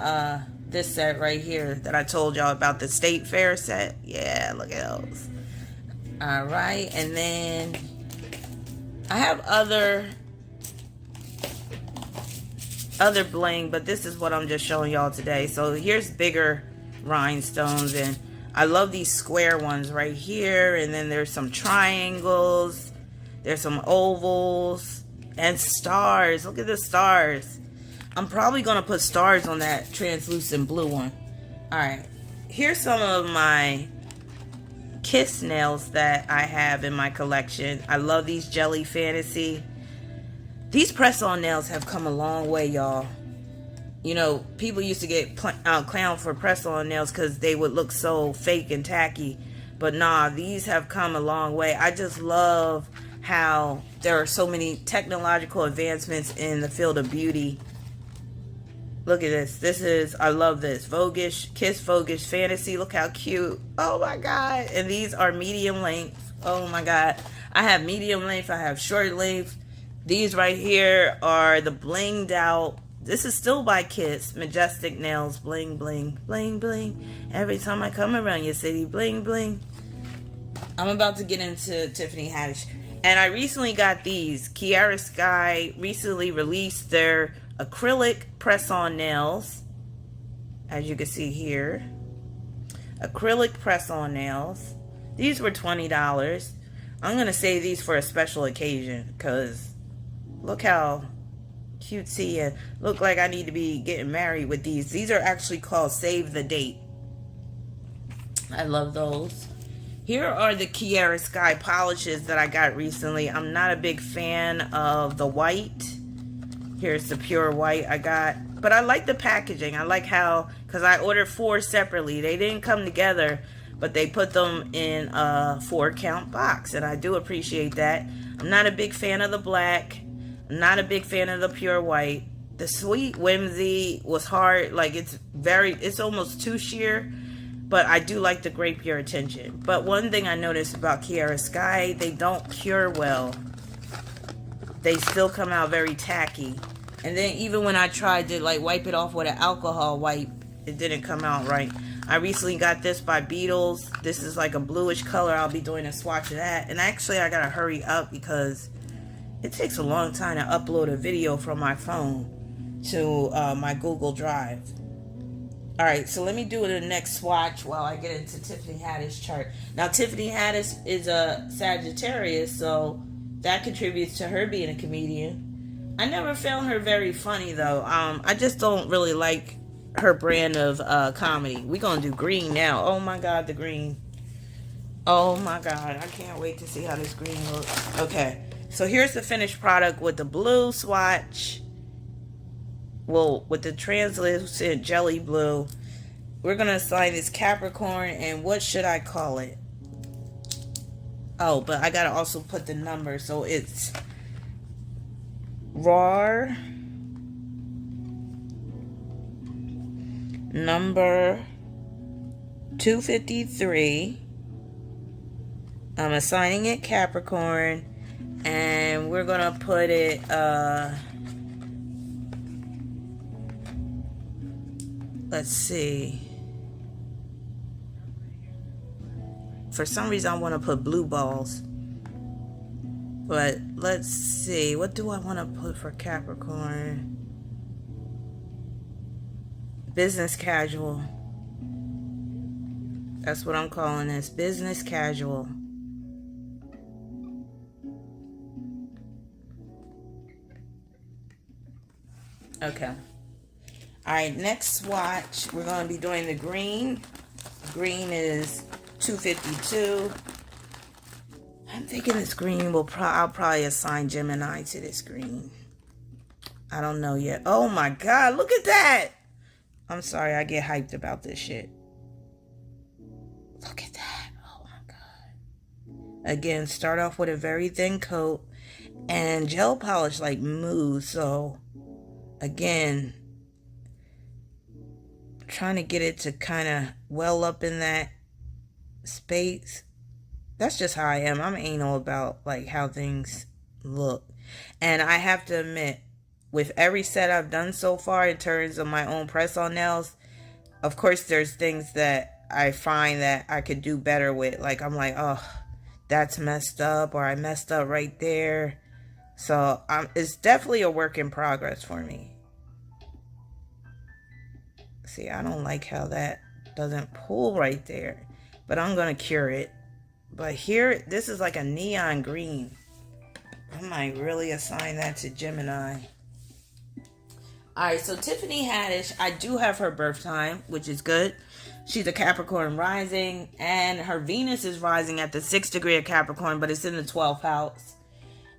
this set right here that I told y'all about, the State Fair set. Yeah, look at those. Alright, and then I have other bling, but this is what I'm just showing y'all today. So here's bigger rhinestones, and I love these square ones right here, and then there's some triangles, there's some ovals, and stars. Look at the stars. I'm probably going to put stars on that translucent blue one. Alright, here's some of my kiss nails that I have in my collection. I love these Jelly Fantasy. These press-on nails have come a long way, y'all. You know, people used to get clowned for press-on nails because they would look so fake and tacky. But nah, these have come a long way. I just love how there are so many technological advancements in the field of beauty. Look at this. This is, I love this. Voguish, Kiss Voguish Fantasy. Look how cute. Oh my god. And these are medium length. Oh my god. I have medium length. I have short length. These right here are the blinged out. This is still by Kiss. Majestic Nails. Bling, bling, bling, bling. Every time I come around your city, bling, bling. I'm about to get into Tiffany Haddish. And I recently got these. Aries Sky recently released their acrylic press-on nails. As you can see here. Acrylic press-on nails. These were $20. I'm going to save these for a special occasion. Because look how cutesy and look like I need to be getting married with these. These are actually called Save the Date. I love those. Here are the Aries Sky polishes that I got recently. I'm not a big fan of the white. Here's the pure white I got. But I like the packaging. I like how, because I ordered 4 separately. They didn't come together, but they put them in a 4-count box. And I do appreciate that. I'm not a big fan of the black. I'm not a big fan of the pure white. The Sweet Whimsy was hard. Like, it's almost too sheer. But I do like the Great Pure Attention. But one thing I noticed about Aries Sky, they don't cure well. They still come out very tacky. And then even when I tried to like wipe it off with an alcohol wipe, it didn't come out right. I recently got this by Beetles. This is like a bluish color. I'll be doing a swatch of that. And actually I gotta hurry up because it takes a long time to upload a video from my phone to my Google Drive. Alright, so let me do the next swatch while I get into Tiffany Haddish chart. Now, Tiffany Haddish is a Sagittarius, so that contributes to her being a comedian. I never found her very funny, though. I just don't really like her brand of comedy. We're going to do green now. Oh, my God, the green. Oh, my God. I can't wait to see how this green looks. Okay, so here's the finished product with the blue swatch. Well, with the translucent jelly blue. We're going to assign this Capricorn, and what should I call it? Oh, but I got to also put the number, so it's RAR number 253. I'm assigning it Capricorn, and we're going to put it let's see. For some reason, I want to put blue balls. But let's see. What do I want to put for Capricorn? Business casual. That's what I'm calling this. Business casual. Okay. All right, next swatch, we're going to be doing the green. Green is 252. I'm thinking this green will I'll probably assign Gemini to this green. I don't know yet. Oh my God, look at that. I'm sorry, I get hyped about this shit. Look at that. Oh my God. Again, start off with a very thin coat and gel polish like moves. So again, trying to get it to kind of well up in that space. That's just how I am. I'm anal about like how things look. And I have to admit, with every set I've done so far in terms of my own press-on nails, of course there's things that I find that I could do better with. Like I'm like, oh, that's messed up, or I messed up right there. So it's definitely a work in progress for me. See, I don't like how that doesn't pull right there, but I'm going to cure it. But here, this is like a neon green. I might really assign that to Gemini. Alright, so Tiffany Haddish, I do have her birth time, which is good. She's a Capricorn rising, and her Venus is rising at the 6th degree of Capricorn, but it's in the 12th house.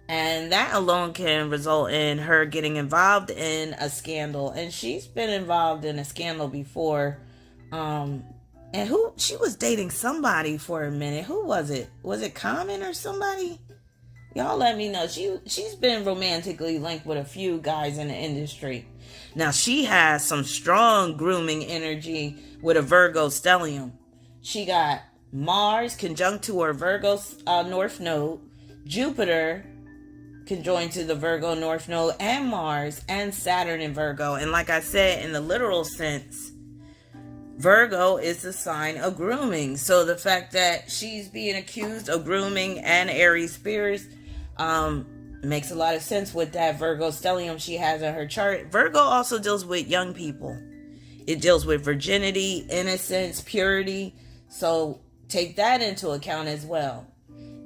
And that alone can result in her getting involved in a scandal. And she's been involved in a scandal before. And she was dating somebody for a minute. Who was it? Was it Common or somebody? Y'all let me know. She's been romantically linked with a few guys in the industry. Now, she has some strong grooming energy with a Virgo stellium. She got Mars conjunct to her Virgo North Node, Jupiter conjoined to the Virgo North Node, and Mars and Saturn in Virgo. And like I said, in the literal sense, Virgo is the sign of grooming. So the fact that she's being accused of grooming and Aries Spears makes a lot of sense with that Virgo stellium she has in her chart. Virgo also deals with young people. It deals with virginity, innocence, purity. So take that into account as well.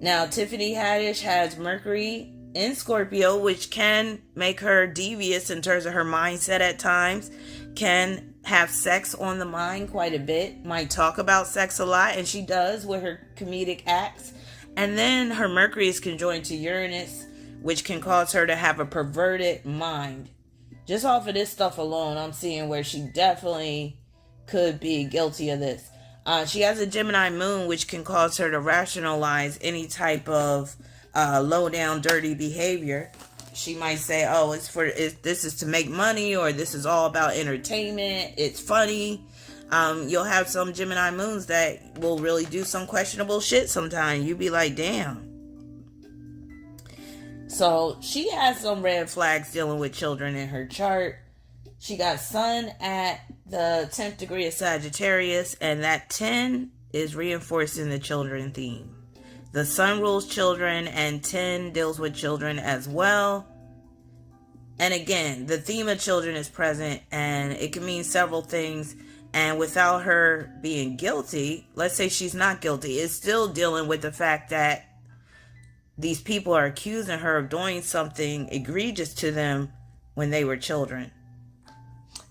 Now, Tiffany Haddish has Mercury in Scorpio, which can make her devious in terms of her mindset at times, can have sex on the mind quite a bit, might talk about sex a lot, and she does with her comedic acts. And then her Mercury is conjoined to Uranus, which can cause her to have a perverted mind. Just off of this stuff alone, I'm seeing where she definitely could be guilty of this. She has a Gemini moon, which can cause her to rationalize any type of low down dirty behavior. She might say, oh, this is to make money, or this is all about entertainment, it's funny. You'll have some Gemini moons that will really do some questionable shit sometimes. You'd be like, damn. So she has some red flags dealing with children in her chart. She got Sun at the 10th degree of Sagittarius, and that 10 is reinforcing the children theme. The Sun rules children, and 10 deals with children as well. And again, the theme of children is present, and it can mean several things. And without her being guilty, let's say she's not guilty, it's still dealing with the fact that these people are accusing her of doing something egregious to them when they were children.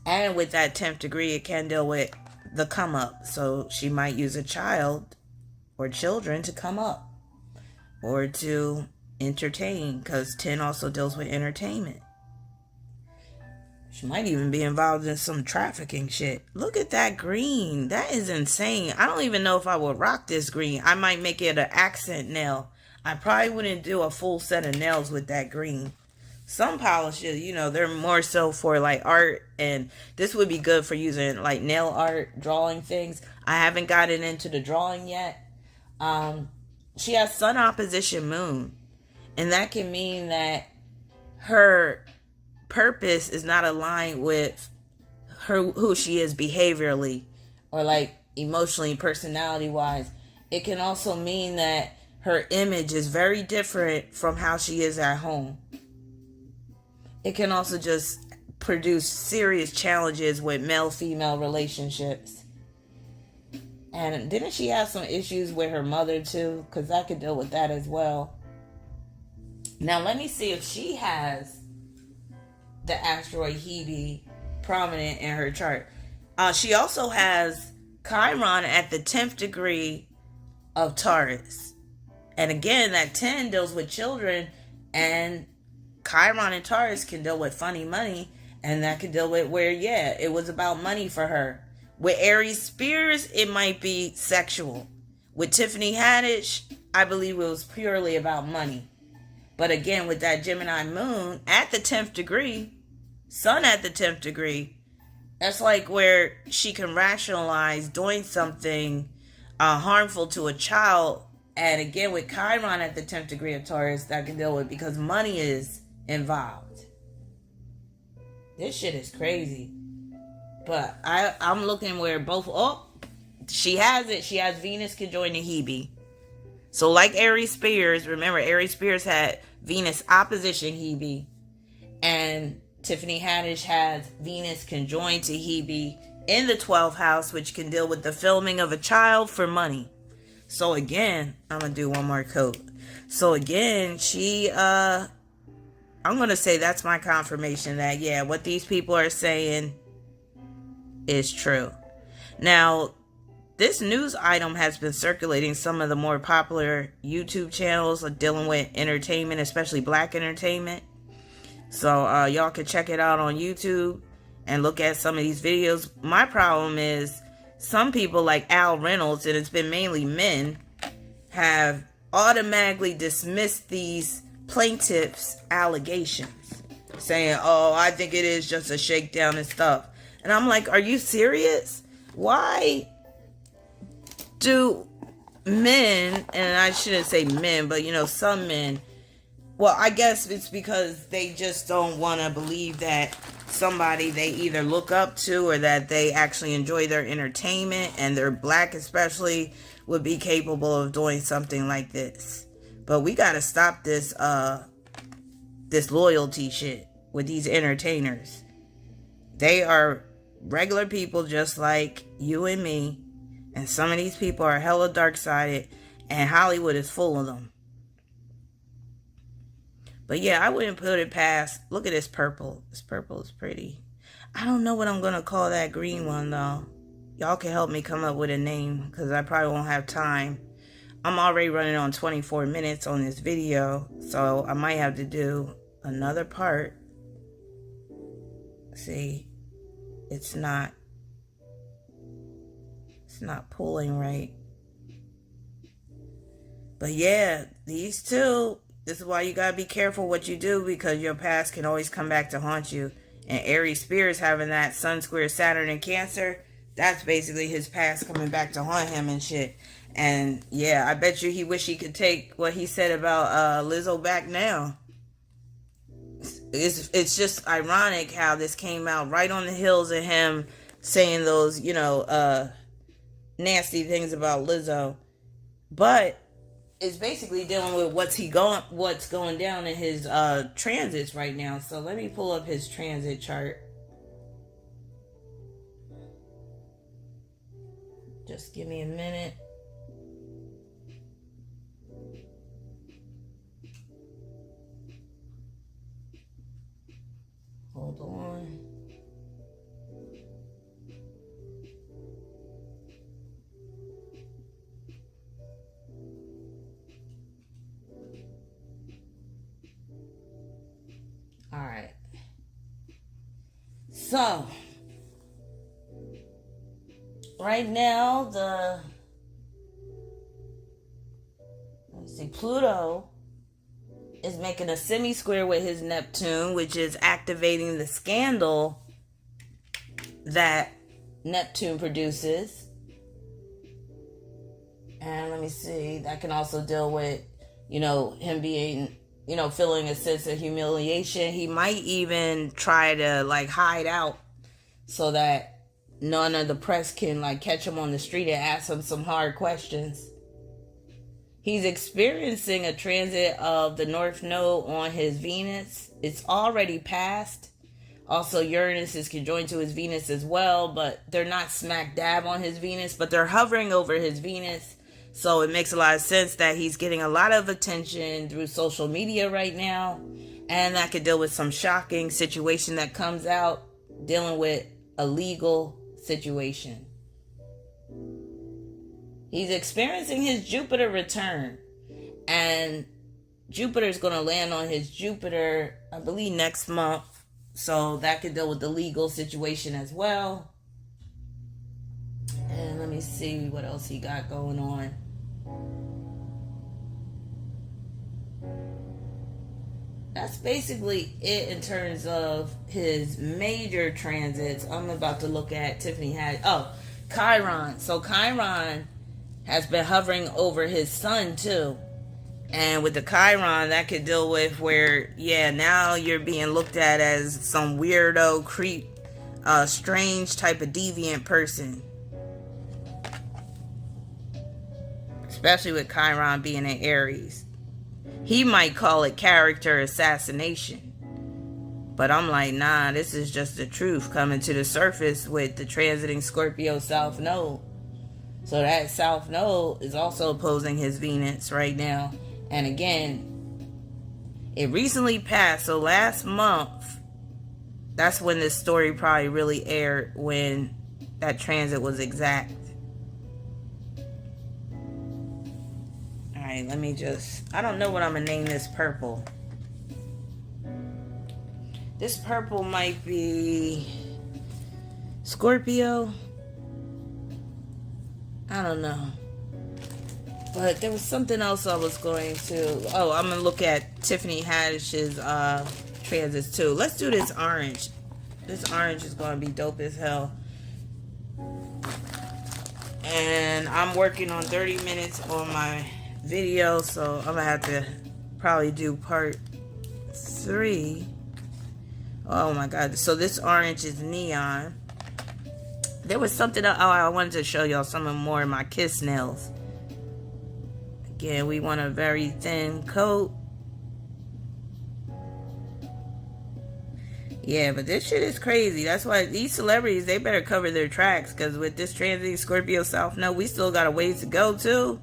And with that 10th degree, it can deal with the come up. So she might use a child or children to come up or to entertain, because 10 also deals with entertainment. She might even be involved in some trafficking shit. Look at that green. That is insane. I don't even know if I would rock this green. I might make it an accent nail. I probably wouldn't do a full set of nails with that green. Some polishes, they're more so for like art, and this would be good for using like nail art, drawing things. I haven't gotten into the drawing yet. She has Sun opposition Moon, and that can mean that her purpose is not aligned with who she is behaviorally, or like emotionally, personality wise. It can also mean that her image is very different from how she is at home. It can also just produce serious challenges with male-female relationships. And didn't she have some issues with her mother too? Because I could deal with that as well. Now let me see if she has the asteroid Hebe prominent in her chart. She also has Chiron at the 10th degree of Taurus. And again, that 10 deals with children, and Chiron and Taurus can deal with funny money, and that can deal with where, yeah, it was about money for her. With Aries Spears, it might be sexual. With Tiffany Haddish, I believe it was purely about money. But again, with that Gemini moon at the 10th degree, sun at the 10th degree, that's like where she can rationalize doing something harmful to a child. And again, with Chiron at the 10th degree of Taurus, that can deal with because money is involved. This shit is crazy. But I'm looking where both... Oh, she has it. She has Venus conjoined to Hebe. So like Aries Spears, remember Aries Spears had Venus opposition Hebe. And Tiffany Haddish has Venus conjoined to Hebe in the 12th house, which can deal with the filming of a child for money. So again, I'm going to do one more quote. So again, I'm going to say that's my confirmation that, yeah, what these people are saying is true. Now, this news item has been circulating some of the more popular YouTube channels dealing with entertainment, especially black entertainment. So y'all can check it out on YouTube and look at some of these videos. My problem is some people like Al Reynolds, and it's been mainly men, have automatically dismissed these plaintiffs' allegations, saying, oh, I think it is just a shakedown and stuff. And I'm like, are you serious? Why do men, and I shouldn't say men, but some men, well, I guess it's because they just don't want to believe that somebody they either look up to or that they actually enjoy their entertainment, and they're black especially, would be capable of doing something like this. But we got to stop this this loyalty shit with these entertainers. They are regular people just like you and me, and some of these people are hella dark-sided, and Hollywood is full of them. But yeah, I wouldn't put it past. Look at this purple. This purple is pretty. I don't know what I'm going to call that green one, though. Y'all can help me come up with a name, because I probably won't have time. I'm already running on 24 minutes on this video, so I might have to do another part. See, it's not pulling right. But yeah, these two... This is why you gotta be careful what you do, because your past can always come back to haunt you. And Aries Spears having that Sun square Saturn in Cancer, that's basically his past coming back to haunt him and shit. And yeah, I bet you he wish he could take what he said about Lizzo back now. It's just ironic how this came out right on the heels of him saying those, nasty things about Lizzo. But it's basically dealing with what's going down in his transits right now. So let me pull up his transit chart. Just give me a minute. Hold on. All right. So, right now, let's see, Pluto is making a semi-square with his Neptune, which is activating the scandal that Neptune produces. And let me see, that can also deal with, him being, feeling a sense of humiliation. He might even try to hide out so that none of the press can like catch him on the street and ask him some hard questions. He's experiencing a transit of the North Node on his Venus. It's already passed. Also, Uranus is conjoined to his Venus as well, but they're not smack dab on his Venus, but they're hovering over his Venus. So it makes a lot of sense that he's getting a lot of attention through social media right now. And that could deal with some shocking situation that comes out dealing with a legal situation. He's experiencing his Jupiter return. And Jupiter's going to land on his Jupiter, I believe, next month. So that could deal with the legal situation as well. And let me see what else he got going on. That's basically it in terms of his major transits. I'm about to look at Tiffany Haddish. Oh, Chiron. So Chiron has been hovering over his sun too. And with the Chiron, that could deal with where, yeah, now you're being looked at as some weirdo, creep, strange type of deviant person. Especially with Chiron being in Aries. He might call it character assassination. But I'm like, nah, this is just the truth coming to the surface with the transiting Scorpio South Node. So that South Node is also opposing his Venus right now. And again, it recently passed. So last month, that's when this story probably really aired, when that transit was exact. Alright, let me just... I don't know what I'm going to name this purple. This purple might be Scorpio. I don't know. But there was something else I was going to... Oh, I'm going to look at Tiffany Haddish's transits too. Let's do this orange. This orange is going to be dope as hell. And I'm working on 30 minutes on my video, so I'm going to have to probably do part 3. Oh my god. So this orange is neon. There was something else. Oh, I wanted to show y'all some more of my kiss nails. Again, we want a very thin coat. Yeah, but this shit is crazy. That's why these celebrities, they better cover their tracks. Because with this transit Scorpio South Node, we still got a ways to go too.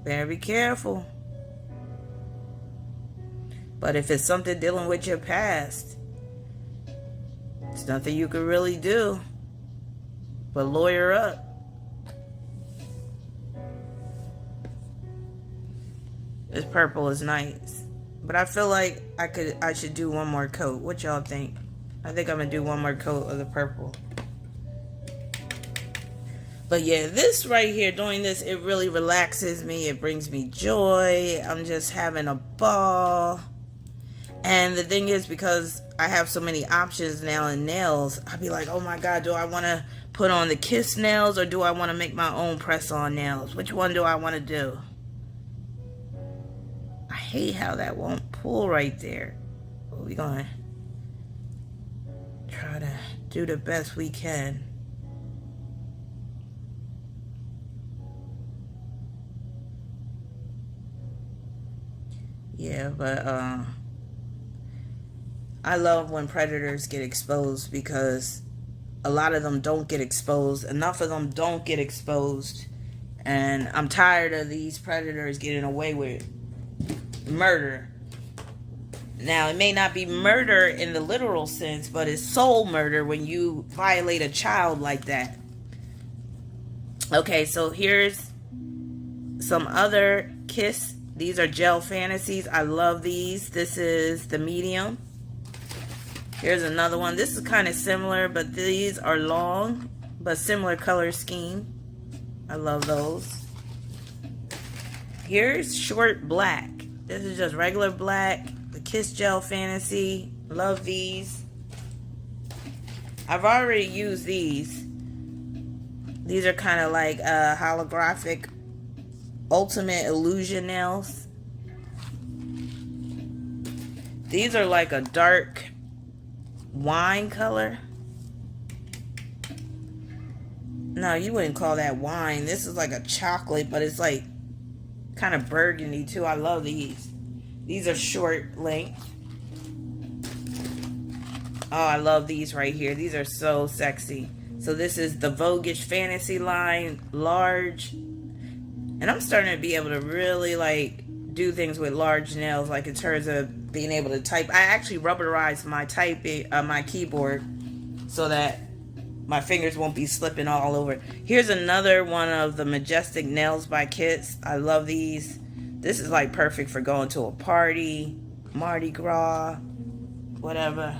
Better be careful. But if it's something dealing with your past, it's nothing you can really do but lawyer up. This purple is nice. But I feel like I should do one more coat. What y'all think? I think I'm gonna do one more coat of the purple. But yeah, this right here, doing this, it really relaxes me. It brings me joy. I'm just having a ball. And the thing is, because I have so many options now in nails, I'd be like, oh my god, do I want to put on the kiss nails or do I want to make my own press-on nails? Which one do I want to do? I hate how that won't pull right there. But we're going to try to do the best we can. Yeah, but I love when predators get exposed, because a lot of them don't get exposed. Enough of them don't get exposed. And I'm tired of these predators getting away with murder. Now, it may not be murder in the literal sense, but it's soul murder when you violate a child like that. Okay, so here's some other kiss. These are gel fantasies. I love these. This is the medium. Here's another one. This is kind of similar, but these are long, but similar color scheme. I love those. Here's short black. This is just regular black. The Kiss Gel Fantasy. Love these. I've already used these. These are kind of like holographic ultimate illusion nails. These are like a dark wine color. No, you wouldn't call that wine. This is like a chocolate, but it's like kind of burgundy too. I love these. These are short length. Oh, I love these right here. These are so sexy. So this is the Voguish Fantasy line, large. And I'm starting to be able to really like do things with large nails, like in terms of being able to type. I actually rubberized my typing, my keyboard, so that my fingers won't be slipping all over. Here's another one of the Majestic Nails by Kiss. I love these. This is like perfect for going to a party, Mardi Gras, whatever.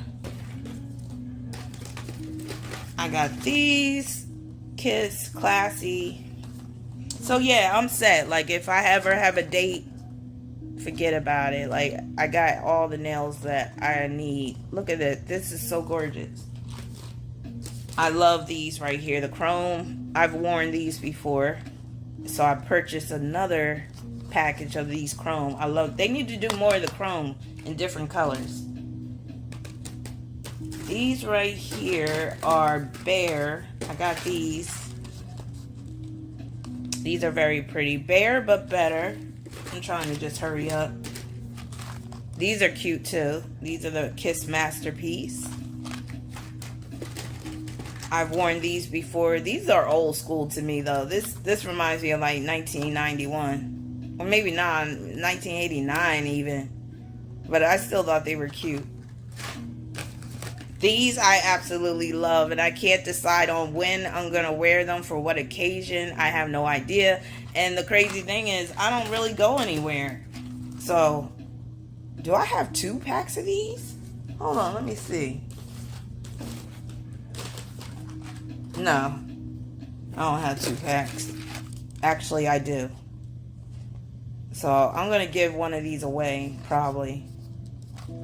I got these Kiss Classy. So yeah, I'm set. Like if I ever have a date, forget about it. Like I got all the nails that I need. Look at it. This is so gorgeous. I love these right here. The chrome. I've worn these before. So I purchased another package of these chrome. I love. They need to do more of the chrome in different colors. These right here are bare. I got these. These are very pretty. Bare but better. I'm trying to just hurry up. These are cute too. These are the Kiss Masterpiece. I've worn these before. These are old school to me though. This reminds me of like 1991. Or maybe not, 1989 even. But I still thought they were cute. These I absolutely love, and I can't decide on when I'm going to wear them, for what occasion. I have no idea. And the crazy thing is, I don't really go anywhere. So, do I have 2 packs of these? Hold on, let me see. No, I don't have 2 packs. Actually, I do. So, I'm going to give one of these away, probably.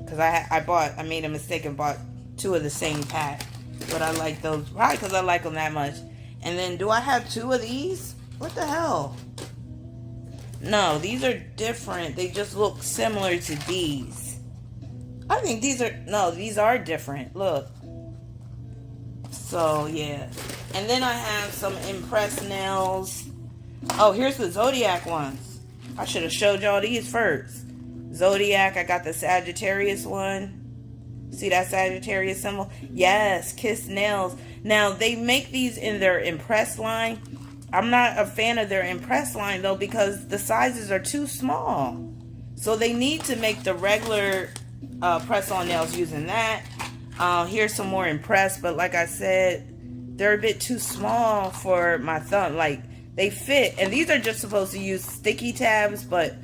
Because I made a mistake and bought 2 of the same pack. But I like those, probably because I like them that much. And then, do I have 2 of these? What the hell? No, these are different. They just look similar to these. I think these are, no, these are different. Look. So, yeah. And then I have some impressed nails. Oh, here's the Zodiac ones. I should have showed y'all these first. Zodiac, I got the Sagittarius one. See that Sagittarius symbol? Yes, Kiss Nails. Now, they make these in their impressed line. I'm not a fan of their impressed line, though, because the sizes are too small. So they need to make the regular press-on nails using that. Here's some more impressed, but like I said, they're a bit too small for my thumb. Like, they fit. And these are just supposed to use sticky tabs, but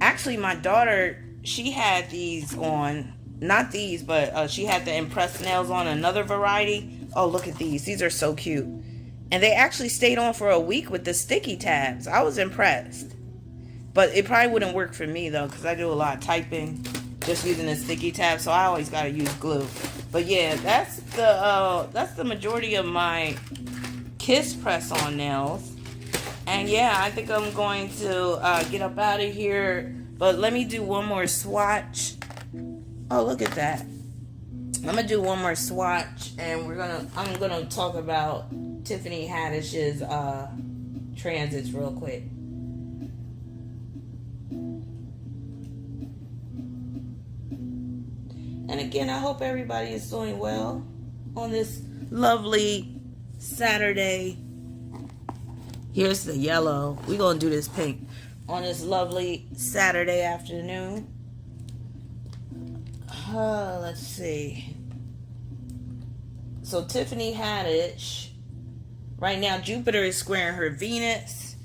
actually my daughter, she had these on. Not these, but she had the impressed nails on another variety. Oh, look at these. These are so cute. And they actually stayed on for a week with the sticky tabs. I was impressed. But it probably wouldn't work for me, though, because I do a lot of typing just using the sticky tabs. So I always got to use glue. But yeah, that's the majority of my Kiss press-on nails. And yeah, I think I'm going to get up out of here. But let me do one more swatch. Oh, look at that. I'm going to do one more swatch. And I'm going to talk about Tiffany Haddish's transits real quick. And again, I hope everybody is doing well on this lovely Saturday. Here's the yellow. We're going to do this pink on this lovely Saturday afternoon. Let's see. So Tiffany Haddish. Right now, Jupiter is squaring her Venus.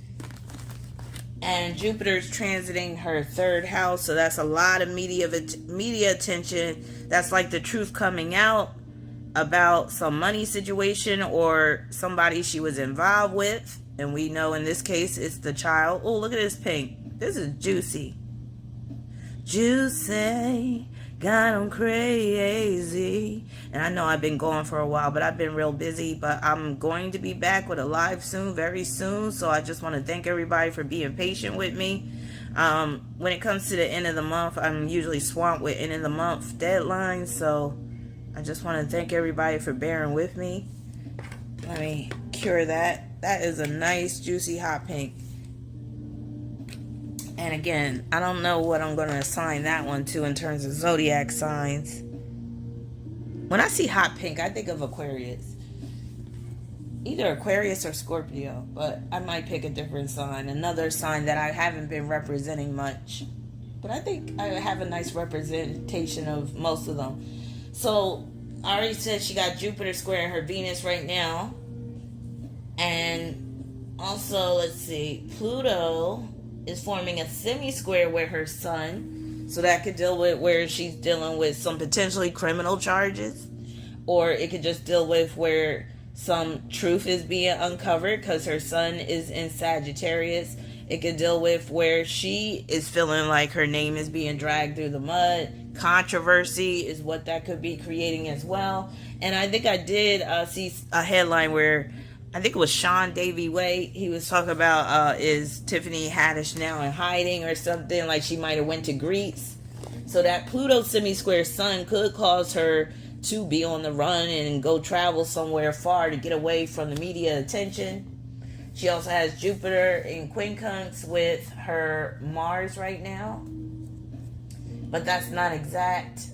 And Jupiter is transiting her 3rd house. So that's a lot of media attention. That's like the truth coming out about some money situation or somebody she was involved with. And we know in this case, it's the child. Oh, look at this pink. This is juicy. Juicy. Got 'em crazy. And I know I've been gone for a while, but I've been real busy. But I'm going to be back with a live soon, very soon. So I just want to thank everybody for being patient with me. When it comes to the end of the month, I'm usually swamped with end of the month deadlines. So I just want to thank everybody for bearing with me. Let me cure that. That is a nice, juicy hot pink. And again, I don't know what I'm going to assign that one to in terms of zodiac signs. When I see hot pink, I think of Aquarius. Either Aquarius or Scorpio, but I might pick a different sign. Another sign that I haven't been representing much. But I think I have a nice representation of most of them. So, I already said she got Jupiter squaring her Venus right now. And also, let's see, Pluto is forming a semi-square with her sun. So that could deal with where she's dealing with some potentially criminal charges. Or it could just deal with where some truth is being uncovered because her sun is in Sagittarius. It could deal with where she is feeling like her name is being dragged through the mud. Controversy is what that could be creating as well. And I think I did see a headline where I think it was Sean Davy Way. He was talking about is Tiffany Haddish now in hiding or something, like she might have went to Greece. So that Pluto semi-square sun could cause her to be on the run and go travel somewhere far to get away from the media attention. She also has Jupiter in quincunx with her Mars right now. But that's not exact.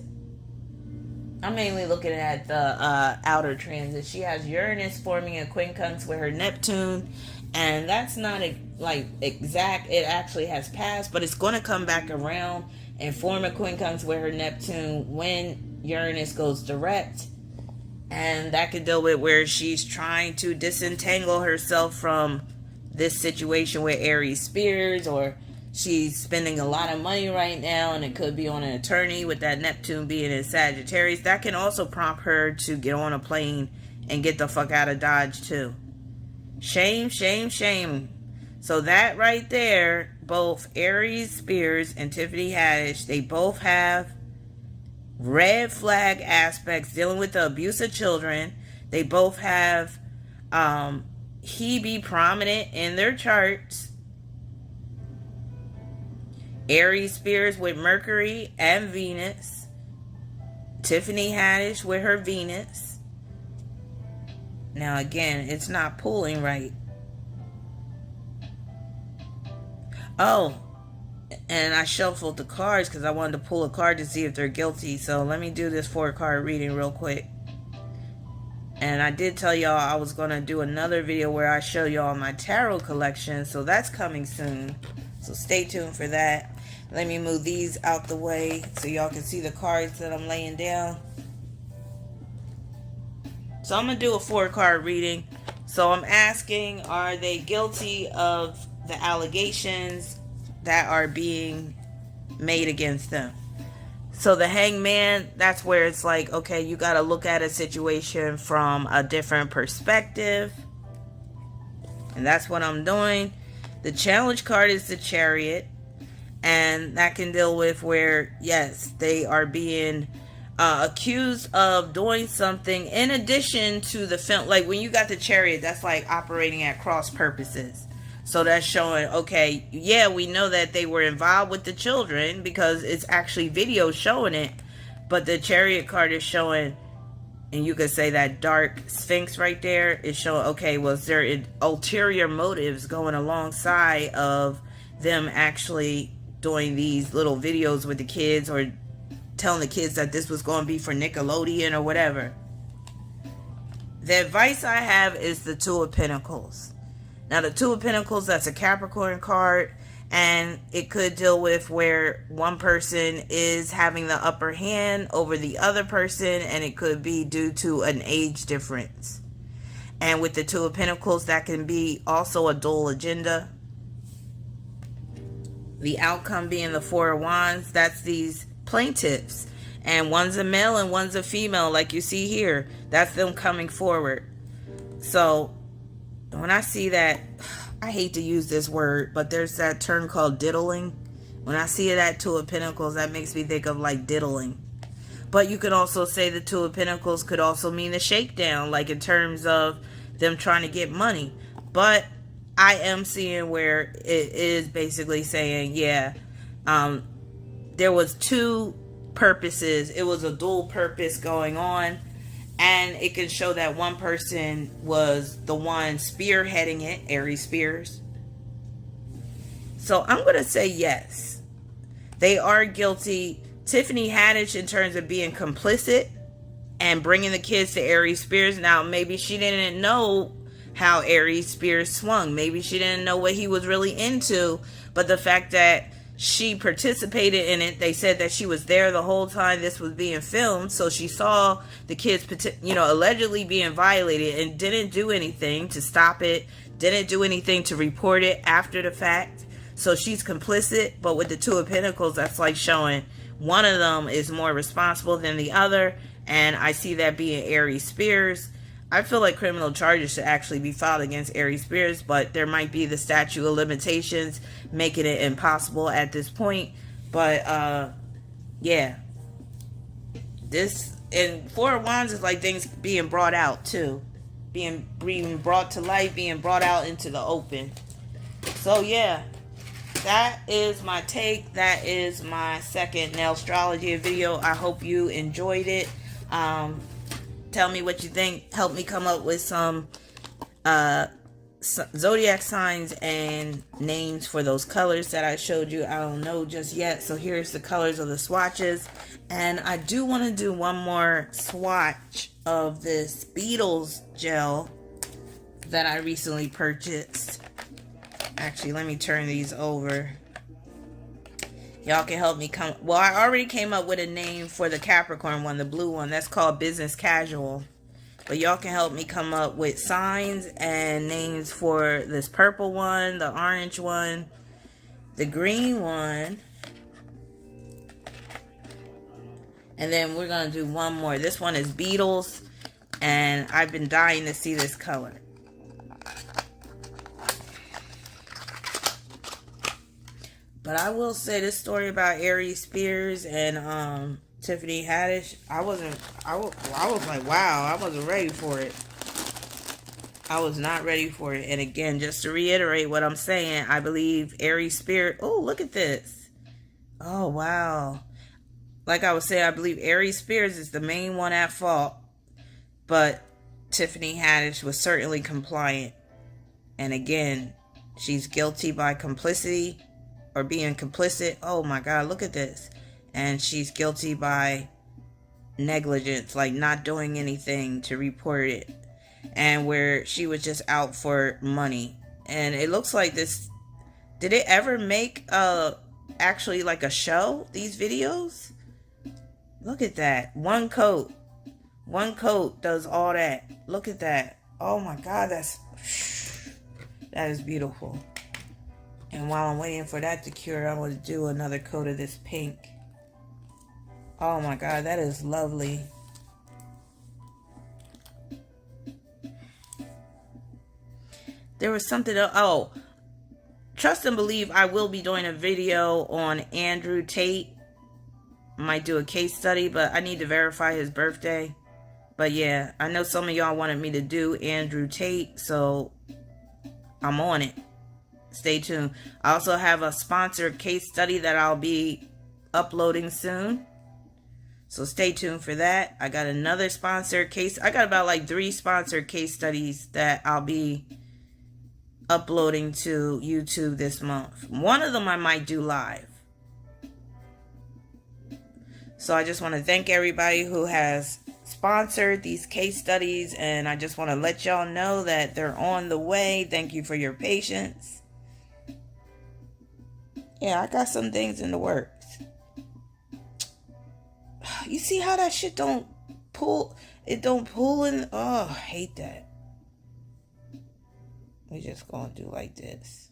I'm mainly looking at the outer transit. She has Uranus forming a quincunx with her Neptune. And that's not like exact. It actually has passed. But it's going to come back around and form a quincunx with her Neptune when Uranus goes direct. And that could deal with where she's trying to disentangle herself from this situation with Aries Spears, or she's spending a lot of money right now and it could be on an attorney with that Neptune being in Sagittarius. That can also prompt her to get on a plane and get the fuck out of Dodge too. Shame, shame, shame. So that right there, both Aries Spears and Tiffany Haddish, they both have red flag aspects dealing with the abuse of children. They both have Hebe prominent in their charts. Aries Spears with Mercury and Venus. Tiffany Haddish with her Venus. Now again, it's not pulling right. Oh, and I shuffled the cards because I wanted to pull a card to see if they're guilty. So let me do this 4-card reading real quick. And I did tell y'all I was going to do another video where I show y'all my tarot collection. So that's coming soon. So stay tuned for that. Let me move these out the way so y'all can see the cards that I'm laying down. So I'm going to do a 4-card reading. So I'm asking, are they guilty of the allegations that are being made against them? So the Hangman, that's where it's like, okay, you got to look at a situation from a different perspective. And that's what I'm doing. The challenge card is the Chariot. And that can deal with where, yes, they are being accused of doing something in addition to the film. Like when you got the Chariot, that's like operating at cross purposes. So that's showing, okay, yeah, we know that they were involved with the children because it's actually video showing it. But the Chariot card is showing, and you could say that dark Sphinx right there is showing, okay, was there ulterior motives going alongside of them actually doing these little videos with the kids or telling the kids that this was going to be for Nickelodeon or whatever. The advice I have is the Two of Pentacles. Now, the Two of Pentacles, that's a Capricorn card, and it could deal with where one person is having the upper hand over the other person, and it could be due to an age difference. And with the Two of Pentacles, that can be also a dual agenda. The outcome being the Four of Wands, that's these plaintiffs. And one's a male and one's a female, like you see here. That's them coming forward. So when I see that, I hate to use this word, but there's that term called diddling. When I see that Two of Pentacles, that makes me think of like diddling. But you can also say the Two of Pentacles could also mean a shakedown, like in terms of them trying to get money. But I am seeing where it is basically saying, yeah, there was two purposes. It was a dual purpose going on. And it can show that one person was the one spearheading it, Aries Spears. So I'm going to say yes. They are guilty. Tiffany Haddish, in terms of being complicit and bringing the kids to Aries Spears. Now, maybe she didn't know how Aries Spears swung. Maybe she didn't know what he was really into. But the fact that she participated in it, they said that she was there the whole time this was being filmed. So she saw the kids, allegedly being violated and didn't do anything to stop it. Didn't do anything to report it after the fact. So she's complicit. But with the Two of Pentacles, that's like showing one of them is more responsible than the other. And I see that being Aries Spears. I feel like criminal charges should actually be filed against Aries Spears, but there might be the statute of limitations making it impossible at this point. But yeah, this and Four of Wands is like things being brought out too, being brought to light, being brought out into the open. So yeah, that is my take. That is my second Nailstrology video. I hope you enjoyed it. Tell me what you think. Help me come up with some zodiac signs and names for those colors that I showed you. I don't know just yet. So here's the colors of the swatches. And I do want to do one more swatch of this Beetles gel that I recently purchased. Actually, let me turn these over. Y'all can help me come. Well, I already came up with a name for the Capricorn one, the blue one. That's called Business Casual. But y'all can help me come up with signs and names for this purple one, the orange one, the green one. And then we're going to do one more. This one is Beetles. And I've been dying to see this color. But I will say this story about Aries Spears and Tiffany Haddish, I was like, wow, I wasn't ready for it. I was not ready for it. And again, just to reiterate what I'm saying, I believe Aries Spears, oh, look at this. Oh, wow. Like I was saying, I believe Aries Spears is the main one at fault. But Tiffany Haddish was certainly compliant. And again, she's guilty by complicity. Or being complicit. Oh my God, look at this. And she's guilty by negligence, like not doing anything to report it. And where she was just out for money. And it looks like this, did it ever make actually like a show, these videos? Look at that. One coat does all that. Look at that. Oh my God, that is beautiful. And while I'm waiting for that to cure, I'm going to do another coat of this pink. Oh my God, that is lovely. There was something else. Oh, trust and believe I will be doing a video on Andrew Tate. Might do a case study, but I need to verify his birthday. But yeah, I know some of y'all wanted me to do Andrew Tate, so I'm on it. Stay tuned. I also have a sponsored case study that I'll be uploading soon. So stay tuned for that. I got another sponsored case. I got about like 3 sponsored case studies that I'll be uploading to YouTube this month. One of them I might do live. So I just want to thank everybody who has sponsored these case studies. And I just want to let y'all know that they're on the way. Thank you for your patience. Yeah, I got some things in the works. You see how that shit don't pull? It don't pull in. Oh, I hate that. We just gonna do like this.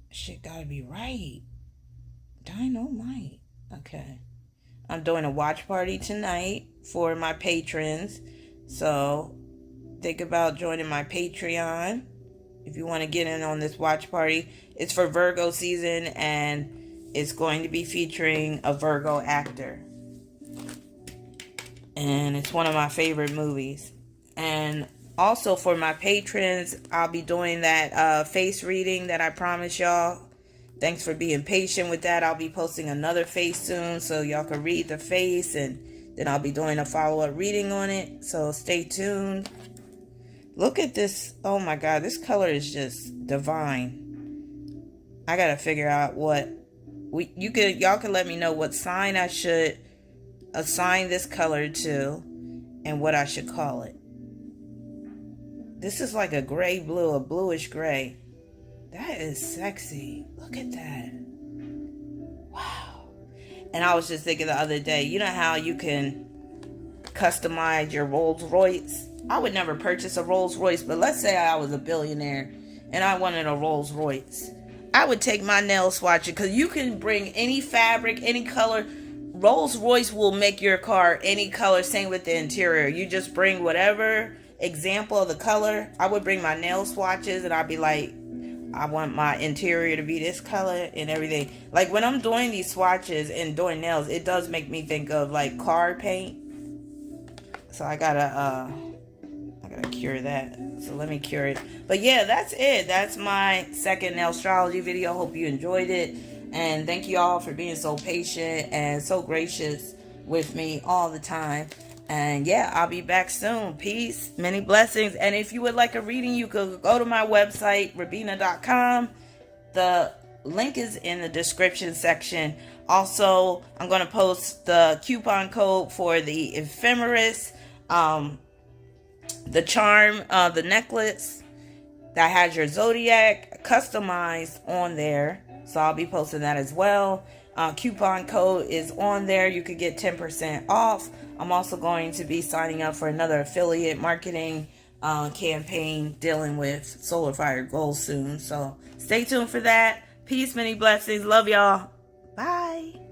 Shit gotta be right. Dynamite. Okay. I'm doing a watch party tonight for my patrons. So think about joining my Patreon. If you want to get in on this watch party, it's for Virgo season and it's going to be featuring a Virgo actor. And it's one of my favorite movies. And also for my patrons, I'll be doing that face reading that I promised y'all Thanks for being patient with that. I'll be posting another face soon so y'all can read the face, and then I'll be doing a follow-up reading on it. So stay tuned. Look at this. Oh my God, this color is just divine. I gotta figure out what y'all can let me know what sign I should assign this color to and what I should call it. This is like a gray blue, a bluish gray. That is sexy. Look at that. Wow. And I was just thinking the other day, you know how you can customize your Rolls Royce? I would never purchase a Rolls Royce, but let's say I was a billionaire and I wanted a Rolls Royce. I would take my nail swatcher, because you can bring any fabric, any color. Rolls Royce will make your car any color. Same with the interior. You just bring whatever example of the color. I would bring my nail swatches and I'd be like, I want my interior to be this color and everything. Like when I'm doing these swatches and doing nails, it does make me think of like car paint. So I gotta cure that. So let me cure it. But yeah, that's it. That's my second Nailstrology video. Hope you enjoyed it. And thank you all for being so patient and so gracious with me all the time. And yeah, I'll be back soon. Peace, many blessings. And if you would like a reading, you could go to my website, Rahbinah.com. The link is in the description section. Also, I'm going to post the coupon code for the Ephemeris, the charm, the necklace that has your Zodiac customized on there. So I'll be posting that as well. Coupon code is on there. You could get 10% off. I'm also going to be signing up for another affiliate marketing campaign dealing with Solar Fire Gold soon. So stay tuned for that. Peace, many blessings. Love y'all. Bye.